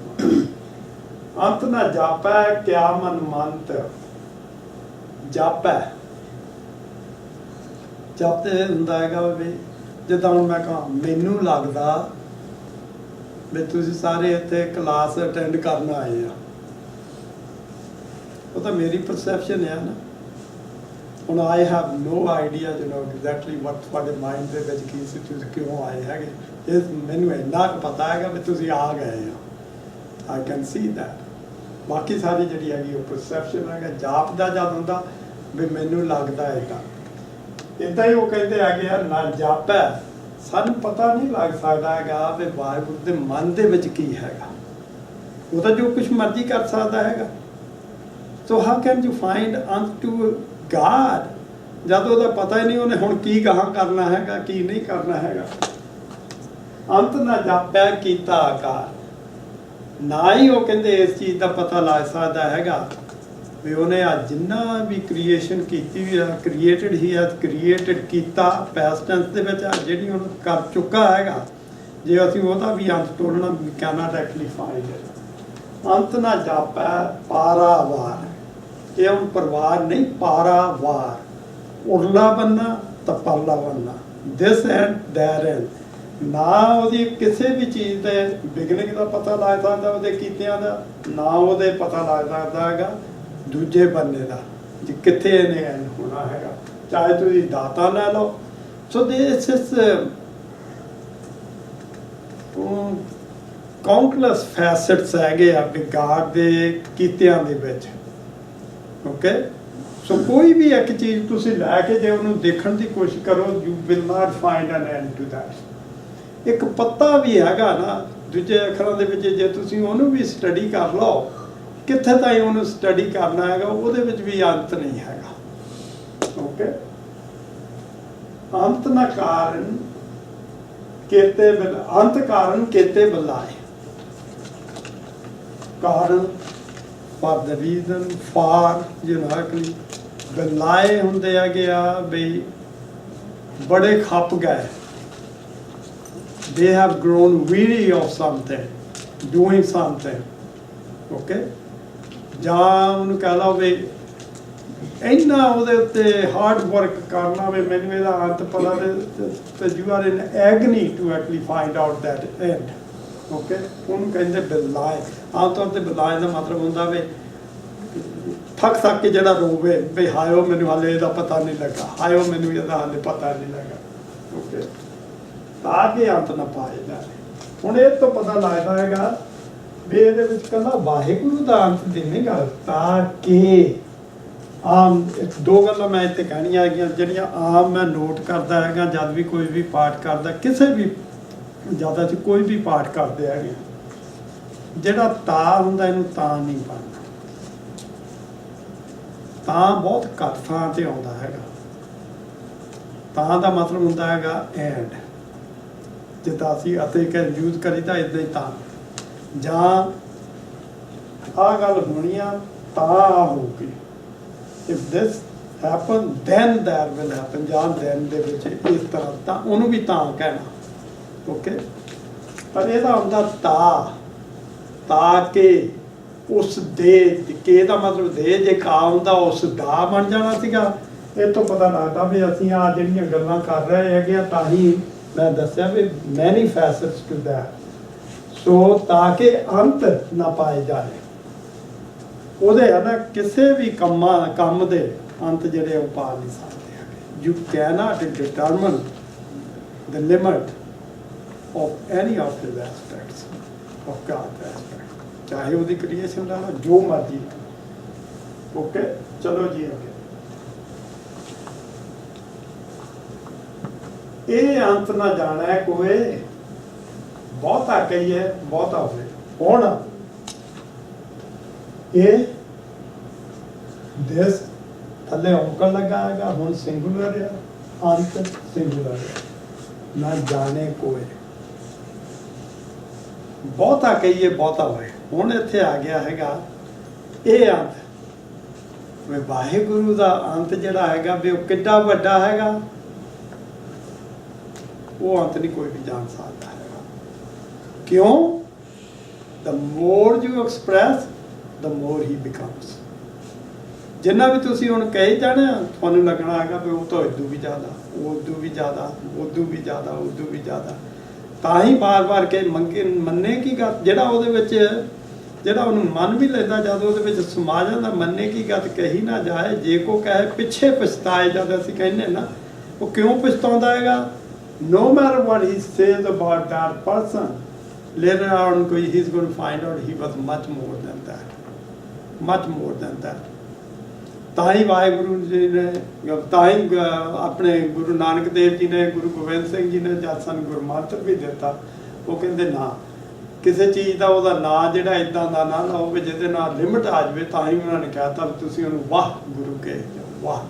ਅੰਤ ਨਾ ਜਾਪੈ ਕਿਆ ਮਨ ਮੰਤ। ਜਾਪੈ ਜਪਤੇ ਹੁੰਦਾ ਹੈਗਾ ਵੀ ਜਿੱਦਾਂ ਹੁਣ ਮੈਂ ਕਹਾਂ ਮੈਨੂੰ ਲੱਗਦਾ ਵੀ ਤੁਸੀਂ ਸਾਰੇ ਇੱਥੇ ਕਲਾਸ ਅਟੈਂਡ ਕਰਨ ਆਏ ਆ। ਉਹ ਤਾਂ ਮੇਰੀ ਪਰਸੈਪਸ਼ਨ ਹੈ ਨਾ। ਹੁਣ I have no idea exactly what ਤੁਹਾਡੇ ਮਾਈਂਡ ਦੇ ਵਿੱਚ ਕੀ ਸੀ ਤੁਸੀਂ ਕਿਉਂ ਆਏ ਹੈਗੇ। ਇਹ ਮੈਨੂੰ ਇੰਨਾ ਕੁ ਪਤਾ ਹੈਗਾ ਵੀ ਤੁਸੀਂ ਆ ਗਏ ਆ। I can see that. ਬਾਕੀ ਸਾਰੀ ਜਿਹੜੀ ਹੈਗੀ ਉਹ ਪਰਸੈਪਸ਼ਨ ਹੈਗਾ। ਜਾਪਦਾ ਜਦ ਹੁੰਦਾ ਵੀ ਮੈਨੂੰ ਲੱਗਦਾ ਹੈਗਾ। ਇੱਦਾਂ ਹੀ ਉਹ ਕਹਿੰਦੇ ਹੈਗੇ ਆ ਨਾ ਜਾਪੈ ਸਾਨੂੰ ਪਤਾ ਨਹੀਂ ਲੱਗ ਸਕਦਾ ਹੈਗਾ ਵੀ ਵਾਹਿਗੁਰੂ ਦੇ ਮਨ ਦੇ ਵਿੱਚ ਕੀ ਹੈਗਾ। ਉਹ ਤਾਂ ਜੋ ਕੁਛ ਮਰਜ਼ੀ ਕਰ ਸਕਦਾ ਹੈਗਾ। So how can you find ਅੰਤ ਟੂ ਗਾਡ ਜਦ ਉਹਦਾ ਪਤਾ ਹੀ ਨਹੀਂ ਉਹਨੇ ਹੁਣ ਕੀ ਕਹਾਂ ਕਰਨਾ ਹੈਗਾ ਕੀ ਨਹੀਂ ਕਰਨਾ ਹੈਗਾ। ਅੰਤ ਨਾ ਜਾਪੈ ਕੀਤਾ ਆਕਾਰ। ਨਾ ਹੀ ਉਹ ਕਹਿੰਦੇ ਇਸ ਚੀਜ਼ ਦਾ ਪਤਾ ਲੱਗ ਸਕਦਾ ਹੈਗਾ ਵੀ ਉਹਨੇ ਆ ਜਿੰਨਾ ਵੀ ਕ੍ਰੀਏਸ਼ਨ ਕੀਤੀ ਵੀ ਆ ਕ੍ਰੀਏਟਡ ਹੀ ਹੈਜ਼ ਕ੍ਰੀਏਟਡ ਕੀਤਾ ਪੈਸਟ ਟੈਂਸ ਦੇ ਵਿੱਚ ਜਿਹੜੀ ਉਹਨੂੰ ਕਰ ਚੁੱਕਾ ਹੈਗਾ। ਜੇ ਅਸੀਂ ਉਹਦਾ ਵੀ ਅੰਤ ਟੋਲਣਾ ਵੀ ਕੈਨਟ ਐਕਚੁਅਲੀ ਫਾਈਂਡ। ਅੰਤ ਨਾ ਜਾਪੈ ਪਾਰਾਵਾਰ। ਇਹ ਹੁਣ ਪਰਿਵਾਰ ਨਹੀਂ ਪਾਰਾਵਾਰ। ਉਰਲਾ ਬੰਨਾ ਤਾਂ ਪਰਲਾ ਬੰਨਾ। This and that and. ਨਾ ਉਹਦੀ ਕਿਸੇ ਵੀ ਚੀਜ਼ ਦੇ ਬਿਗਨਿੰਗ ਦਾ ਪਤਾ ਲੱਗ ਸਕਦਾ ਉਹਦੇ ਕੀਤਿਆਂ ਦਾ ਨਾ ਉਹਦੇ ਪਤਾ ਲੱਗ ਸਕਦਾ ਹੈਗਾ ਦੂਜੇ ਬੰਨੇ ਦਾ ਜੀ ਕਿੱਥੇ ਇਹਨੇ ਐਂਡ ਹੋਣਾ ਹੈਗਾ। ਚਾਹੇ ਤੁਸੀਂ ਦਾਤਾ ਲੈ ਲਓ। ਸੋ ਦਿਸ ਇਜ਼ ਕਾਊਂਟਲੈਸ ਫੈਸਟਸ ਹੈਗੇ ਆ ਗਾਡ ਦੇ ਕੀਤਿਆਂ ਦੇ ਵਿੱਚ। ਓਕੇ ਸੋ ਕੋਈ ਵੀ ਇੱਕ ਚੀਜ਼ ਤੁਸੀਂ ਲੈ ਕੇ ਜੇ ਉਹਨੂੰ ਦੇਖਣ ਦੀ ਕੋਸ਼ਿਸ਼ ਕਰੋ you will not find an end to that. ਇੱਕ ਪੱਤਾ ਵੀ ਹੈਗਾ ਨਾ ਦੂਜੇ ਅੱਖਰਾਂ ਦੇ ਵਿੱਚ ਜੇ ਤੁਸੀਂ ਉਹਨੂੰ ਵੀ ਸਟੱਡੀ ਕਰ ਲਓ ਕਿੱਥੇ ਤਾਈਂ ਉਹਨੂੰ ਸਟੱਡੀ ਕਰਨਾ ਹੈਗਾ ਉਹਦੇ ਵਿੱਚ ਵੀ ਅੰਤ ਨਹੀਂ ਹੈਗਾ। ਓਕੇ अंत न कारण केते अंत कारण केते बलाए कारण फॉर द रीजन फॉर यूनाकली बलाए होंगे आ गया बई बड़े खप गए they have grown weary of something doing something okay ਜਾਂ ਉਹਨੂੰ ਕਹਿ ਲਓ ਵੀ ਇੰਨਾ ਉਹਦੇ ਉੱਤੇ ਹਾਰਡ ਵਰਕ ਕਰਨਾ ਵੀ ਮੈਨੂੰ ਇਹਦਾ ਅੰਤ ਪਤਾ ਤੇ you are in agony to actually find out that and okay ਉਹਨੂੰ ਕਹਿੰਦੇ ਬਿਲਾਏ ਆਮ ਤੌਰ ਤੇ ਬਿਲਾਏ ਦਾ ਮਤਲਬ ਹੁੰਦਾ ਵੀ ਥੱਕ ਕੇ ਜਿਹੜਾ ਰੋਵੇ ਵੀ ਹਾਇਓ ਮੈਨੂੰ ਹਾਲੇ ਇਹਦਾ ਪਤਾ ਨਹੀਂ ਲੱਗਾ ਹਾਇਓ ਮੈਨੂੰ ਇਹਦਾ ਹਾਲੇ ਪਤਾ ਨਹੀਂ ਲੱਗਾ ਓਕੇ ਤਾਂ ਕਿ ਅੰਤ ਨਾ ਪਾਏ ਜਾਵੇ ਹੁਣ ਇਹ ਤੋਂ ਪਤਾ ਲੱਗਦਾ ਹੈਗਾ ਵੀ ਇਹਦੇ ਵਿੱਚ ਕਹਿੰਦਾ ਵਾਹਿਗੁਰੂ ਦਾ ਅੰਤ ਦੀ ਨਹੀਂ ਗੱਲ ਤਾਂ ਕਿ ਆਮ ਦੋ ਗੱਲਾਂ ਮੈਂ ਇੱਥੇ ਕਹਿਣੀਆਂ ਹੈਗੀਆਂ ਜਿਹੜੀਆਂ ਆਮ ਮੈਂ ਨੋਟ ਕਰਦਾ ਹੈਗਾ ਜਦ ਵੀ ਕੋਈ ਵੀ ਪਾਠ ਕਰਦਾ ਕਿਸੇ ਵੀ ਜ਼ਿਆਦਾ ਚ ਕੋਈ ਵੀ ਪਾਠ ਕਰਦੇ ਹੈਗੇ ਜਿਹੜਾ ਤਾ ਹੁੰਦਾ ਇਹਨੂੰ ਤਾਂ ਨਹੀਂ ਪੜ੍ਹਨਾ ਤਾਂ ਬਹੁਤ ਘੱਟ ਥਾਂ ਤੇ ਆਉਂਦਾ ਹੈਗਾ ਤਾਂ ਦਾ ਮਤਲਬ ਹੁੰਦਾ ਹੈਗਾ ਐਂਡ ਜਿੱਦਾਂ ਅਸੀਂ ਅਤੇ ਕਹਿ ਯੂਜ਼ ਕਰੀਦਾ ਇੱਦਾਂ ਹੀ ਤਾਂ ਜਾਂ ਆਹ ਗੱਲ ਹੋਣੀ ਆ ਤਾਂ ਹੋਊਗੀ if this happen then that will happen ਜਾਂ then ਦੇ ਵਿੱਚ ਇਸ ਤਰ੍ਹਾਂ ਤਾਂ ਉਹਨੂੰ ਵੀ ਤਾਂ ਕਹਿਣਾ ਓਕੇ ਪਰ ਇਹਦਾ ਹੁੰਦਾ ਤਾਂ ਕਿ ਉਸ ਦੇ ਕੇ ਦਾ ਮਤਲਬ ਦੇ ਜੇ ਕਾ ਹੁੰਦਾ ਉਸ ਦਾ ਬਣ ਜਾਣਾ ਸੀਗਾ ਇਹ ਤੋਂ ਪਤਾ ਲੱਗਦਾ ਵੀ ਅਸੀਂ ਆ ਜਿਹੜੀਆਂ ਗੱਲਾਂ ਕਰ ਰਹੇ ਹੈਗੇ ਆ ਤਾਂ ਹੀ ਮੈਂ ਦੱਸਿਆ ਵੀ ਮੈਨੀ ਫੈਸਟਸ ਟੂ ਦੈਟ ਸੋ ਤਾਂ ਕਿ ਅੰਤ ਨਾ ਪਾਏ ਜਾਏ ਉਹਦੇ ਹੈ ਨਾ ਕਿਸੇ ਵੀ ਕੰਮ ਦੇ ਅੰਤ ਜਿਹੜੇ ਉਹ ਪਾ ਨਹੀਂ ਸਕਦੇ ਹੈਗੇ you can't determine the limit of any of his aspects of God aspect ਚਾਹੇ ਉਹਦੀ ਕ੍ਰੀਏਸ਼ਨ ਦਾ ਜੋ ਮਰਜ਼ੀ ਓਕੇ ਚਲੋ ਜੀ ਅੱਗੇ ਇਹ ਅੰਤ ਨਾ ਜਾਣਾ ਕੋਈ ਬਹੁਤਾ ਕਹੀਏ ਬਹੁਤਾ ਹੋਵੇ ਹੁਣ ਇਹ ਦਿਸ ਥੱਲੇ ਔਂਕੜ ਲੱਗਾ ਹੈਗਾ ਹੁਣ ਸਿੰਗੂਲਰ ਆ ਅੰਤ ਸਿੰਗੂਲਰ ਆ ਨਾ ਜਾਣੇ ਕੋਈ ਬਹੁਤਾ ਕਹੀਏ ਬਹੁਤਾ ਹੋਵੇ ਹੁਣ ਇੱਥੇ ਆ ਗਿਆ ਹੈਗਾ ਇਹ ਅੰਤ ਵੀ ਵਾਹਿਗੁਰੂ ਦਾ ਅੰਤ ਜਿਹੜਾ ਹੈਗਾ ਵੀ ਉਹ ਕਿੱਡਾ ਵੱਡਾ ਹੈਗਾ ਉਹ ਅੰਤ ਨਹੀਂ ਕੋਈ ਵੀ ਜਾਣ ਸਕਦਾ ਹੈਗਾ ਕਿਉਂ the more you express the more he becomes ਜਿੰਨਾ ਵੀ ਤੁਸੀਂ ਹੁਣ ਕਹੀ ਜਾਣਾ ਤੁਹਾਨੂੰ ਲੱਗਣਾ ਹੈਗਾ ਵੀ ਉਹ ਤਾਂ ਇਦੋਂ ਵੀ ਜ਼ਿਆਦਾ ਉਦੋਂ ਵੀ ਜ਼ਿਆਦਾ ਉਦੋਂ ਵੀ ਜ਼ਿਆਦਾ ਉਦੋਂ ਵੀ ਜ਼ਿਆਦਾ ਤਾਂ ਹੀ ਬਾਰ-ਬਾਰ ਕੇ ਮੰਨੇ ਕੀ ਗੱਲ ਜਿਹੜਾ ਉਹਦੇ ਵਿੱਚ ਜਿਹੜਾ ਉਹਨੂੰ ਮੰਨ ਵੀ ਲੈਂਦਾ ਜਦ ਉਹਦੇ ਵਿੱਚ ਸਮਾ ਜਾਂਦਾ ਮੰਨੇ ਕੀ ਗੱਲ ਕਹੀ ਨਾ ਜਾਏ ਜੇ ਕੋ ਕਹੇ ਪਿੱਛੇ ਪਛਤਾਏ ਜਦ ਅਸੀਂ ਕਹਿੰਦੇ ਨਾ ਉਹ ਕਿਉਂ ਪਛਤਾਉਂਦਾ ਹੈਗਾ no matter what he says about that person later on he's going to find out he was much more than that ਤਾਂ ਹੀ ਵਾਹਿਗੁਰੂ ਜੀ ਨੇ ਤਾਂ ਹੀ ਆਪਣੇ ਗੁਰੂ ਨਾਨਕ ਦੇਵ ਜੀ ਨੇ ਗੁਰੂ ਗੋਬਿੰਦ ਸਿੰਘ ਜੀ ਨੇ ਜਦ ਸਾਨੂੰ ਗੁਰਮੰਤਰ ਵੀ ਦਿੱਤਾ ਉਹ ਕਹਿੰਦੇ ਨਾ ਕਿਸੇ ਚੀਜ਼ ਦਾ ਉਹਦਾ ਨਾਂ ਜਿਹੜਾ ਇਦਾਂ ਦਾ ਨਾ ਹੋਵੇ ਜਿਹਦੇ ਨਾਲ ਲਿਮਟ ਆ ਜਾਵੇ ਤਾਂ ਹੀ ਉਹਨਾਂ ਨੇ ਕਹਿਤਾ ਤੁਸੀਂ ਉਹਨੂੰ ਵਾਹ ਗੁਰੂ ਕਹੇ ਵਾਹ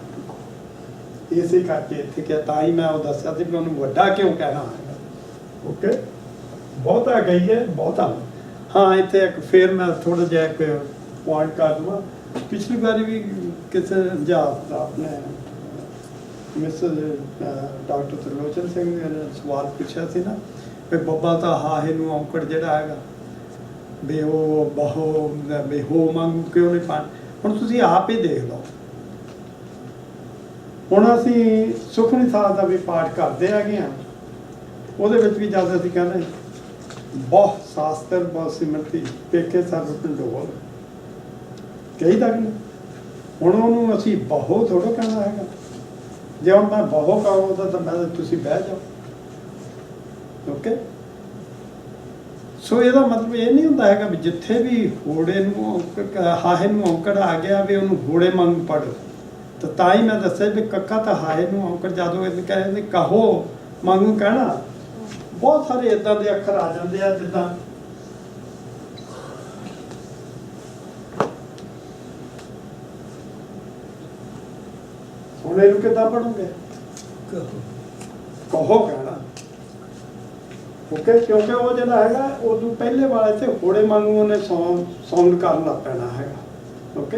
ਇਸੇ ਕਰਕੇ ਇੱਥੇ ਕਿਹਾ ਤਾਂ ਹੀ ਮੈਂ ਉਹ ਦੱਸਿਆ ਸੀ ਵੀ ਉਹਨੂੰ ਵੱਡਾ ਕਿਉਂ ਕਹਿਣਾ ਹੈਗਾ ਓਕੇ ਬਹੁਤਾ ਕਹੀਏ ਬਹੁਤਾ ਹਾਂ ਇੱਥੇ ਇੱਕ ਫੇਰ ਮੈਂ ਥੋੜਾ ਜਿਹਾ ਇੱਕ ਪੁਆਇੰਟ ਕਰ ਦਵਾਂ ਪਿਛਲੀ ਵਾਰੀ ਵੀ ਕਿਸੇ ਪੰਜਾਬ ਦਾ ਆਪਣੇ ਮਿਸਟਰ ਡਾਕਟਰ ਤਰਲੋਚਨ ਸਿੰਘ ਨੇ ਸਵਾਲ ਪੁੱਛਿਆ ਸੀ ਨਾ ਵੀ ਬੱਬਾ ਤਾਂ ਹਾਹੇ ਨੂੰ ਔਂਕੜ ਜਿਹੜਾ ਹੈਗਾ ਵੀ ਉਹ ਬਹੁ ਵੀ ਹੋ ਮੰਗੂ ਕਿਉਂ ਨਹੀਂ ਪਾਣ ਹੁਣ ਤੁਸੀਂ ਆਪ ਹੀ ਦੇਖ ਲਓ ਹੁਣ ਅਸੀਂ ਸੁਖਮਨੀ ਸਾਹਿਬ ਦਾ ਵੀ ਪਾਠ ਕਰਦੇ ਹੈਗੇ ਹਾਂ ਉਹਦੇ ਵਿੱਚ ਵੀ ਜਦ ਅਸੀਂ ਕਹਿੰਦੇ ਬਹੁਤ ਸ਼ਾਸਤਰ ਬਹੁਤ ਸਿਮਰਤੀ ਪੇਕੇ ਸਰਬ ਢੰਡੋਲ ਕਹੀ ਤੱਕ ਹੁਣ ਉਹਨੂੰ ਅਸੀਂ ਬਹੁ ਥੋੜ੍ਹਾ ਕਹਿਣਾ ਹੈਗਾ ਜੇ ਹੁਣ ਮੈਂ ਬਹੁ ਕਹਾਂ ਤਾਂ ਮੈਂ ਤੁਸੀਂ ਬਹਿ ਜਾਓ ਓਕੇ ਸੋ ਇਹਦਾ ਮਤਲਬ ਇਹ ਨਹੀਂ ਹੁੰਦਾ ਹੈਗਾ ਵੀ ਜਿੱਥੇ ਵੀ ਹੋੜੇ ਨੂੰ ਹਾਹੇ ਨੂੰ ਔਂਕੜ ਆ ਗਿਆ ਵੀ ਉਹਨੂੰ ਹੋੜੇ ਵਾਂਗ ਪੜ੍ਹੋ ਤਾਂ ਹੀ ਮੈਂ ਦੱਸਿਆ ਵੀ ਕੱਕਾ ਤਾਂ ਹਾਏ ਨੂੰ ਔਂਕੜ ਜਦੋਂ ਇਹ ਕਹਿੰਦੇ ਕਹੋ ਵਾਂਗੂ ਕਹਿਣਾ ਬਹੁਤ ਸਾਰੇ ਇਦਾਂ ਦੇ ਅੱਖਰ ਆ ਜਾਂਦੇ ਆ ਜਿੱਦਾਂ ਹੁਣ ਇਹਨੂੰ ਕਿੱਦਾਂ ਪੜੋਗੇ कहो कहना ओके, क्योंकि वो जिहड़ा हैगा उदों पहले वाले ते होड़े वांगू उन्हें साउंड करन लग पैना हैगा ओके।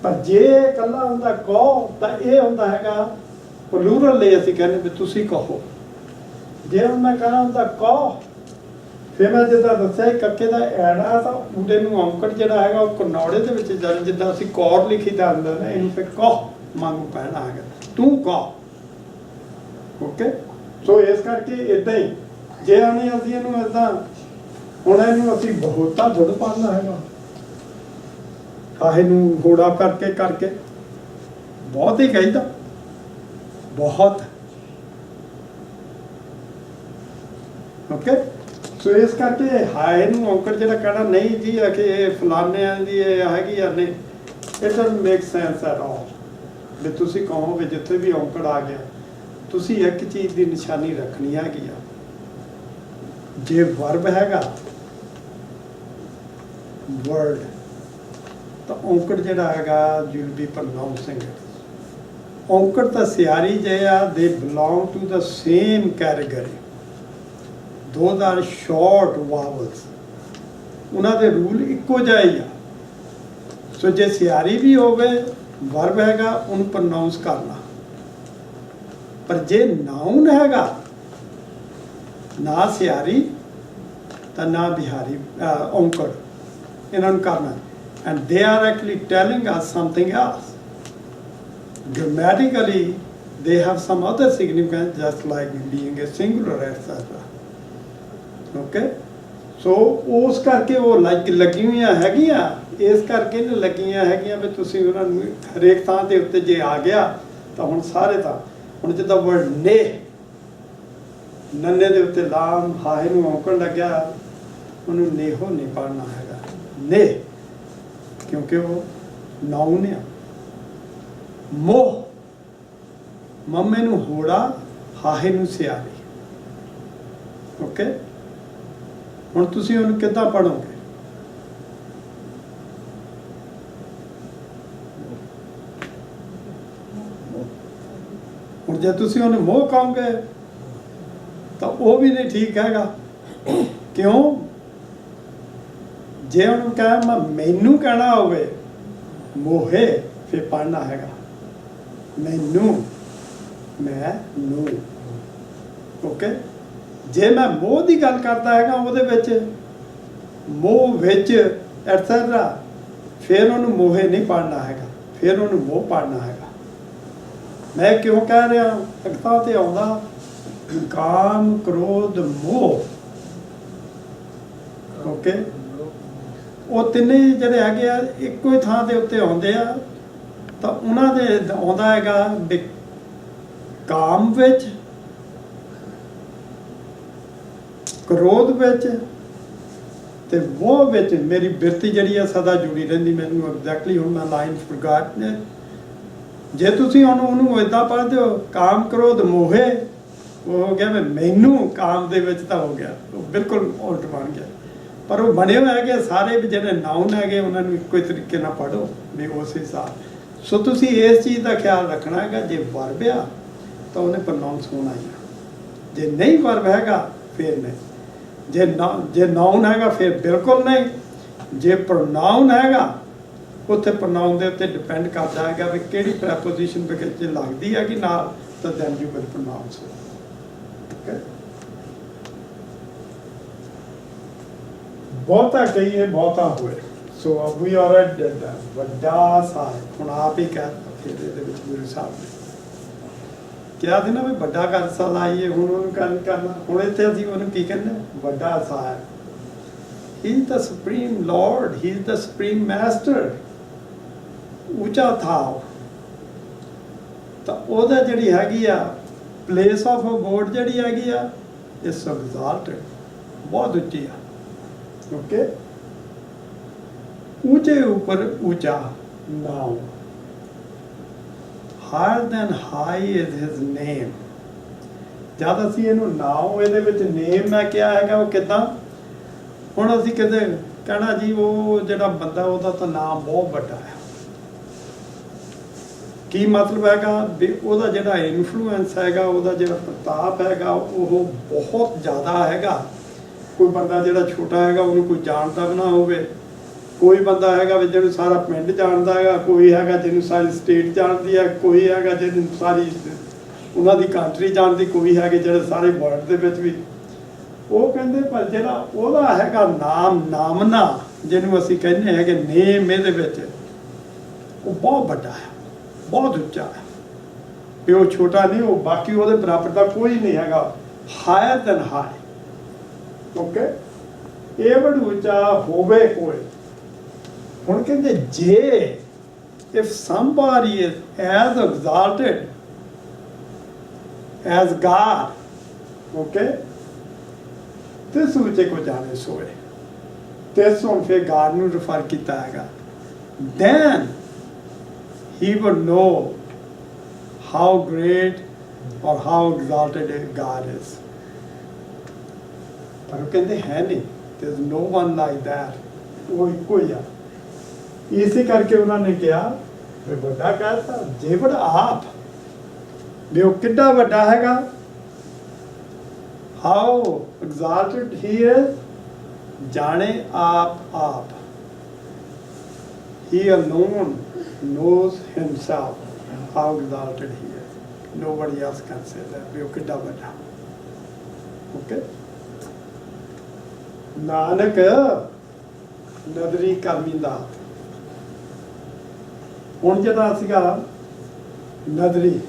पर जे कल्ला हुंदा कहो तां इह हुंदा हैगा प्लूरल ਲਈ ਅਸੀਂ ਕਹਿੰਦੇ ਵੀ ਤੁਸੀਂ ਕਹੋ। ਜੇ ਹੁਣ ਮੈਂ ਕਹਿਣਾ ਹੁੰਦਾ ਕਹੋ, ਫਿਰ ਮੈਂ ਜਿੱਦਾਂ ਦੱਸਿਆ ਕੱਕੇ ਦਾ ਐੜਾ ਤਾਂ ਉਹਦੇ ਨੂੰ ਔਂਕੜ ਜਿਹੜਾ ਹੈਗਾ ਉਹ ਕਨੌੜੇ ਦੇ ਵਿੱਚ ਜਿੱਦਾਂ ਅਸੀਂ ਕੌਰ ਲਿਖੀ ਦਾ ਹੁੰਦਾ ਨਾ, ਇਹਨੂੰ ਫਿਰ ਕਹ ਮੰਗੂ ਪੈਣਾ ਹੈਗਾ, ਤੂੰ ਕਹ ਓਕੇ। ਸੋ ਇਸ ਕਰਕੇ ਇਦਾਂ ਹੀ ਜੇ ਆਨੇ ਅਸੀਂ ਇਹਨੂੰ ਇਦਾਂ ਹੁਣ ਇਹਨੂੰ ਅਸੀਂ ਬਹੁਤਾ ਦੁੱਧ ਪਾਉਣਾ ਹੈਗਾ ਆਹੇ ਨੂੰ ਹੋੜਾ ਕਰਕੇ ਬਹੁਤ ਹੀ ਕਹੀਦਾ बहुत ओके। सो इस करके हाए नूं औंकड़ जिहड़ा कहना नहीं जी कि फलाने दी हैगी या नहीं, it doesn't make sense at all. भी तुसीं कहो भी जिथे भी औंकड़ आ गया तुसीं एक चीज़ की निशानी रखनी हैगी आ, जे वर्ब हैगा वर्ड तो औंकड़ जिहड़ा हैगा you will be pronouncing it. औंकड़ तो सियारी जे आ दे belong to the same category, those are short vowels, उन्हां दे रूल इक्को जिहा ही आ। सो जे सियारी भी होवे वर्ब हैगा उन्हें प्रोनाउंस करना, पर जे नाउन हैगा ना सियारी तो ना बिहारी औंकड़ इन्हां नूं करना, and they are actually telling us something else. Grammatically, they have some other significance, just like being a singular, etc. Okay, so उस करके वो लगी हुई हैगियां, इस करके ने लगियां हैगियां भी तुसीं उन्हां नूं हरेक थां दे उत्ते जे आ गया तो हुण सारे थां हुण जिद्दां वर्ड ने नन्ने दे उत्ते लाम हाए नूं औंकड़ लग्या उन्होंने नेहो नहीं पढ़ना हैगा ने, क्योंकि वो नाउन है। मोह मम्मे नूं होड़ा हाहे नूं सियारी ओके। हुण तुसीं उहनूं किद्दां पढ़ोगे? हुण जे तुसीं उहनूं मोह कहोगे तो वो भी नहीं ठीक हैगा। क्यों? जे उहनूं कह मैनूं कहना होवे मोहे फिर पढ़ना हैगा मैनू मैं नू ओके। जे मैं मोह की गल करता है वो मोह विच एटसेट्रा फिर उन्होंने मोहे नहीं पढ़ना हैगा, फिर उन्होंने मोह पढ़ना हैगा। मैं क्यों कह रहा अगता तो आउंदा काम क्रोध मोह ओके। वो तिने जिहड़े हैगे आ इक्को ही थां दे उत्ते आउंदे आ तो उन्होंने आउंदा हैगा भी काम विच क्रोध विच ते मोह विच मेरी बिरती जिहड़ी आ सदा जुड़ी रहिंदी। मैनूं एग्जैक्टली हुण मैं लाइन फॉरगॉट ने। जे तुसीं हुण उहनूं इदां पढ़दे हो काम क्रोध मोहे वो हो गया मैनू काम दे विच तां हो गया, बिल्कुल उल्ट बन गया। पर वो बने हुए है सारे भी जिहड़े नाउन है उन्होंने इक्को ही तरीके नाल पढ़ो भी उस हिसाब। सो तुसीं इस चीज़ का ख्याल रखना है जे वर्ब आ तो उन्हें प्रोनाउंस होना ही, जे नहीं वर्ब हैगा फिर नहीं, जे नाउन हैगा फिर बिल्कुल नहीं, जे प्रोनाउन हैगा उत्थे प्रोनाउन दे उत्ते डिपेंड करता है भी किहड़ी प्रैपोजिशन विच लगदी है कि नाल तो then you will pronounce okay. बहुता कहिए बहुता होए। सो वी आर एट वड्डा साहिब हुण आप ही कह फिर गुरु साहब ने क्या थी ना भी वड्डा कर सा लाइए हुण उहनूं गल करना। हुण इत्थे असीं उहनूं की कहने वड्डा Sahib, he is the supreme Lord, he is the supreme master. ऊंचा था तो ओहदा जिहड़ी हैगी आ प्लेस ऑफ अबोर्ड जिहड़ी हैगी आ इज एग्जाल्टेड, बहुत उच्ची आ ओके। ऊंचे ऊपर ऊंचा now, higher than high is his name. जब असीं इहनूं नाउ इहदे विच नेम मैं क्या हैगा वो किदां हुण असीं किते कहना जी वो जिहड़ा बंदा ਉਹਦਾ ਤਾਂ नाम बहुत वड्डा है, ਕੀ ਮਤਲਬ ਹੈਗਾ ਵੀ ਉਹਦਾ ਜਿਹੜਾ ਇਨਫਲੂਐਂਸ ਹੈਗਾ, ਉਹਦਾ ਜਿਹੜਾ ਪ੍ਰਤਾਪ ਹੈਗਾ ਉਹ ਬਹੁਤ ਜ਼ਿਆਦਾ ਹੈਗਾ। ਕੋਈ ਬੰਦਾ ਜਿਹੜਾ ਛੋਟਾ ਹੈਗਾ ਉਹਨੂੰ ਕੋਈ ਜਾਣਦਾ ਵੀ ਨਾ ਹੋਵੇ, ਕੋਈ ਬੰਦਾ ਹੈਗਾ ਵੀ ਜਿਹਨੂੰ ਸਾਰਾ ਪਿੰਡ ਜਾਣਦਾ ਹੈਗਾ, ਕੋਈ ਹੈਗਾ ਜਿਹਨੂੰ ਸਾਰੀ ਸਟੇਟ ਜਾਣਦੀ ਹੈ, ਕੋਈ ਹੈਗਾ ਜਿਹਨੂੰ ਸਾਰੀ ਉਹਨਾਂ ਦੀ ਕੰਟਰੀ ਜਾਣਦੀ, ਕੋਈ ਹੈਗੇ ਜਿਹੜੇ ਸਾਰੇ ਵਰਲਡ ਦੇ ਵਿੱਚ ਵੀ। ਉਹ ਕਹਿੰਦੇ ਪਰ ਜਿਹੜਾ ਉਹਦਾ ਹੈਗਾ ਨਾਮਨਾ ਜਿਹਨੂੰ ਅਸੀਂ ਕਹਿੰਦੇ ਹੈਗੇ ਨੇਮ, ਇਹਦੇ ਵਿੱਚ ਉਹ ਬਹੁਤ ਵੱਡਾ ਹੈ, ਬਹੁਤ ਉੱਚਾ ਹੈ ਵੀ ਉਹ ਛੋਟਾ ਨਹੀਂ, ਉਹ ਬਾਕੀ ਉਹਦੇ ਬਰਾਬਰ ਦਾ ਕੋਈ ਨਹੀਂ ਹੈਗਾ। Hire then high. ਓਕੇ, ਇਹ ਬੜਾ ਉੱਚਾ ਹੋਵੇ ਕੋਈ। ਹੁਣ ਕਹਿੰਦੇ ਜੇ if somebody is as exalted as God, okay, ਤਿਸ ਉੱਚੇ ਕੋ ਜਾਣੇ ਸੋਏ, ਤਿਸ ਹੁਣ ਫਿਰ God ਨੂੰ ਰਿਫਰ ਕੀਤਾ ਹੈਗਾ, then he would know how great or how exalted God is. ਪਰ ਉਹ ਕਹਿੰਦੇ ਹੈ ਨਹੀਂ, there is no one like that, ਉਹ ਇੱਕੋ ਹੀ ਆ। ਇਸੇ ਕਰਕੇ ਉਹਨਾਂ ਨੇ ਕਿਹਾ ਵੀ ਵੱਡਾ ਕਹਿਤਾ, ਜੇ ਵੱਡਾ ਆਪ ਵੀ ਉਹ ਕਿੱਡਾ ਵੱਡਾ ਹੈਗਾ, how exalted he is, ਜਾਣੇ ਆਪ he alone knows himself how exalted he is, nobody else can say that, ਵੀ ਉਹ ਕਿੱਡਾ ਵੱਡਾ। ਓਕੇ, ਨਾਨਕ ਨਦਰੀ ਕਰਮੀ ਦਾ। ਹੁਣ ਜਿਹੜਾ ਸੀਗਾ ਨਦਰੀ,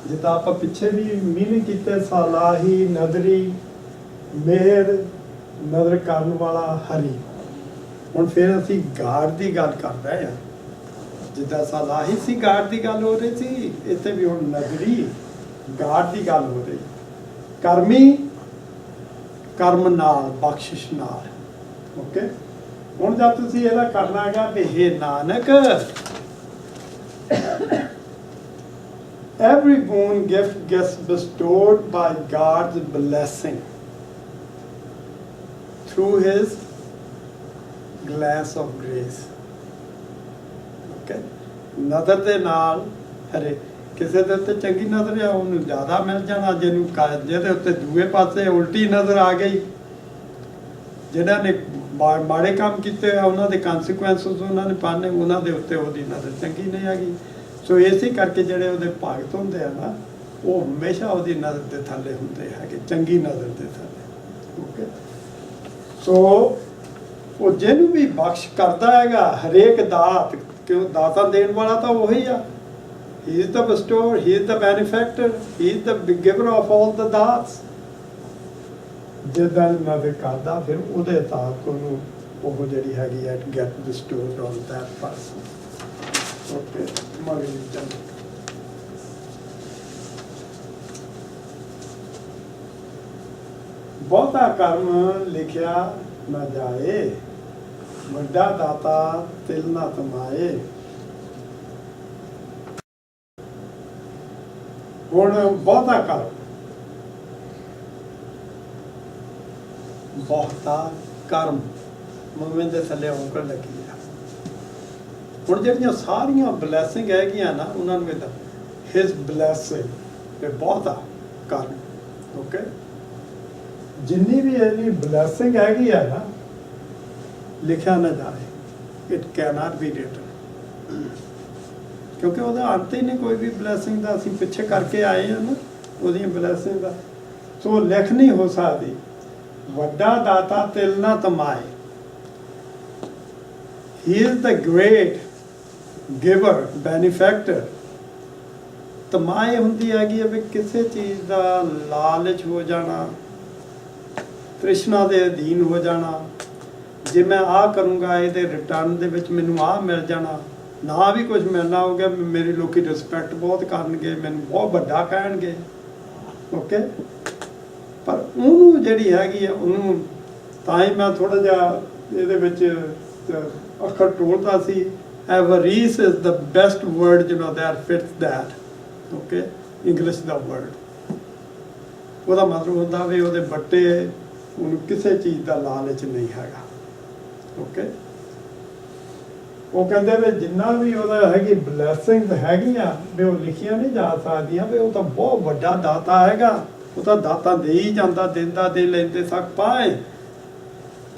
ਜਿੱਦਾਂ ਆਪਾਂ ਪਿੱਛੇ ਵੀ ਮੀਨਿੰਗ ਕੀਤੇ, ਸਾਲਾਹੀ, ਨਦਰੀ, ਮਿਹਰ, ਨਦਰ ਕਰਨ ਵਾਲਾ, ਹਰੀ। ਹੁਣ ਫਿਰ ਅਸੀਂ ਗਾਡ ਦੀ ਗੱਲ ਕਰ ਰਹੇ ਹਾਂ, ਜਿੱਦਾਂ ਸਾਲਾਹੀ ਸੀ ਗਾਡ ਦੀ ਗੱਲ ਹੋ ਰਹੀ ਸੀ, ਇੱਥੇ ਵੀ ਹੁਣ ਨਦਰੀ ਗਾਡ ਦੀ ਗੱਲ ਹੋ ਰਹੀ। ਕਰਮੀ, ਕਰਮ ਨਾਲ, ਬਖਸ਼ਿਸ਼ ਨਾਲ। ਓਕੇ, ਹੁਣ ਜਦ ਤੁਸੀਂ ਇਹਦਾ ਕਰਨਾ ਹੈਗਾ ਵੀ ਹੇ Nanak, every boon gift gets bestowed by God's blessing through his glass of grace. Okay, ਨਜ਼ਰ ਦੇ ਨਾਲ ਹਰੇ ਕਿਸੇ ਦੇ ਉੱਤੇ ਚੰਗੀ ਨਜ਼ਰ ਆ ਉਹਨੂੰ ਜ਼ਿਆਦਾ ਮਿਲ ਜਾਣਾ, ਜਿਹਦੇ ਉੱਤੇ ਦੂਏ ਪਾਸੇ ਉਲਟੀ ਨਜ਼ਰ ਆ ਗਈ, ਜਿਹਨਾਂ ਨੇ ਮਾੜੇ ਕੰਮ ਕੀਤੇ ਆ ਉਹਨਾਂ ਦੇ ਕਨਸੀਕੁਐਂਸਸ ਉਹਨਾਂ ਨੇ ਪਾਣੇ, ਉਹਨਾਂ ਦੇ ਉੱਤੇ ਉਹਦੀ ਨਜ਼ਰ ਚੰਗੀ ਨਹੀਂ ਹੈਗੀ। ਸੋ ਇਸੇ ਕਰਕੇ ਜਿਹੜੇ ਉਹਦੇ ਭਗਤ ਹੁੰਦੇ ਆ ਨਾ, ਉਹ ਹਮੇਸ਼ਾ ਉਹਦੀ ਨਜ਼ਰ ਦੇ ਥੱਲੇ ਹੁੰਦੇ ਹੈਗੇ, ਚੰਗੀ ਨਜ਼ਰ ਦੇ ਥੱਲੇ। ਓਕੇ, ਸੋ ਉਹ ਜਿਹਨੂੰ ਵੀ ਬਖਸ਼ ਕਰਦਾ ਹੈਗਾ ਹਰੇਕ ਦਾਤ, ਕਿਉਂ ਦਾਤਾਂ ਦੇਣ ਵਾਲਾ ਤਾਂ ਉਹੀ ਆ। He is the bestower, he is the benefactor, he is the giver of all the daats. ਜਿੱਦਾਂ ਨਜ਼ਰ ਕਰਦਾ ਫਿਰ ਉਹਦੇ ਦਾਤ ਨੂੰ ਉਹ ਜਿਹੜੀ ਹੈਗੀ ਹੈ get bestowed on that person. Okay, ਮਗਲੀ ਚੰਦ ਬਹੁਤਾ ਕਰਮ ਲਿਖਿਆ ਨਾ ਜਾਏ, ਵੱਡਾ ਦਾਤਾ ਤਿਲ ਨਾ ਤਮਾਏ। ਹੁਣ ਬਹੁਤਾ ਕਰਮ, ਬਹੁਤਾ ਕਰਮ ਮੂਵਮੈਂਟ ਦੇ ਥੱਲੇ ਔਂਕੜ ਲੱਗੀ ਆ। ਹੁਣ ਜਿਹੜੀਆਂ ਸਾਰੀਆਂ ਬਲੈਸਿੰਗ ਹੈਗੀਆਂ ਨਾ, ਉਹਨਾਂ ਨੂੰ ਇਹਦਾ ਹਿਸ ਬਲੈਸਿੰਗ ਤੇ ਬਹੁਤਾ ਕਰਮ। ਓਕੇ, ਜਿੰਨੀ ਵੀ ਇਹਦੀ ਬਲੈਸਿੰਗ ਹੈਗੀ ਆ ਨਾ, ਲਿਖਿਆ ਨਾ ਜਾਏ, ਇਟ ਕੈਨਟ ਬੀ ਰਿਟਨ, ਕਿਉਂਕਿ ਉਹਦਾ ਅੰਤ ਹੀ ਨਹੀਂ ਕੋਈ ਵੀ ਬਲੈਸਿੰਗ ਦਾ। ਅਸੀਂ ਪਿੱਛੇ ਕਰਕੇ ਆਏ ਹਾਂ ਨਾ ਉਹਦੀਆਂ ਬਲੈਸਿੰਗ ਦਾ, ਸੋ ਲਿਖ ਨਹੀਂ ਹੋ ਸਕਦੀ। ਵੱਡਾ ਦਾਤਾ ਤਿਲ ਨਾ ਤਮਾਏ, he is the great giver, benefactor। ਤਮਾਏ ਹੁੰਦੀ ਹੈਗੀ ਵੀ ਕਿਸੇ ਚੀਜ਼ ਦਾ ਲਾਲਚ ਹੋ ਜਾਣਾ, ਤ੍ਰਿਸ਼ਨਾ ਦੇ ਅਧੀਨ ਹੋ ਜਾਣਾ, ਜੇ ਮੈਂ ਆਹ ਕਰੂੰਗਾ ਇਹਦੇ ਰਿਟਰਨ ਦੇ ਵਿੱਚ ਮੈਨੂੰ ਆਹ ਮਿਲ ਜਾਣਾ, ਨਾ ਵੀ ਕੁਝ ਮਿਲਣਾ ਹੋ ਗਿਆ, ਮੇਰੀ ਲੋਕੀ ਰਿਸਪੈਕਟ ਬਹੁਤ ਕਰਨਗੇ, ਮੈਨੂੰ ਬਹੁਤ ਵੱਡਾ ਕਹਿਣਗੇ। ਓਕੇ, ਪਰ ਉਹਨੂੰ ਜਿਹੜੀ ਹੈਗੀ ਆ ਉਹਨੂੰ, ਤਾਂ ਹੀ ਮੈਂ ਥੋੜ੍ਹਾ ਜਿਹਾ ਇਹਦੇ ਵਿੱਚ ਅੱਖਰ ਟੋਲਦਾ ਸੀ। Avarice is the best word that fits that। Okay, English ਦਾ ਵਰਡ, ਉਹਦਾ ਮਤਲਬ ਹੁੰਦਾ ਵੀ ਉਹਦੇ ਬੱਟੇ, ਉਹਨੂੰ ਕਿਸੇ ਚੀਜ਼ ਦਾ ਲਾਲਚ ਨਹੀਂ ਹੈਗਾ। ਓਕੇ, ਉਹ ਕਹਿੰਦੇ ਵੀ ਜਿੰਨਾ ਵੀ ਉਹਦਾ ਹੈਗੀ ਬਲੈਸਿੰਗਸ ਹੈਗੀਆਂ ਵੀ ਉਹ ਲਿਖੀਆਂ ਨਹੀਂ ਜਾ ਸਕਦੀਆਂ, ਵੀ ਉਹ ਤਾਂ ਬਹੁਤ ਵੱਡਾ ਦਾਤਾ ਹੈਗਾ, ਉਹ ਤਾਂ ਦਾਤਾ ਦੇ ਹੀ ਜਾਂਦਾ, ਦਿੰਦਾ ਦੇ ਲੈਂਦੇ ਸਕ ਪਾਏ,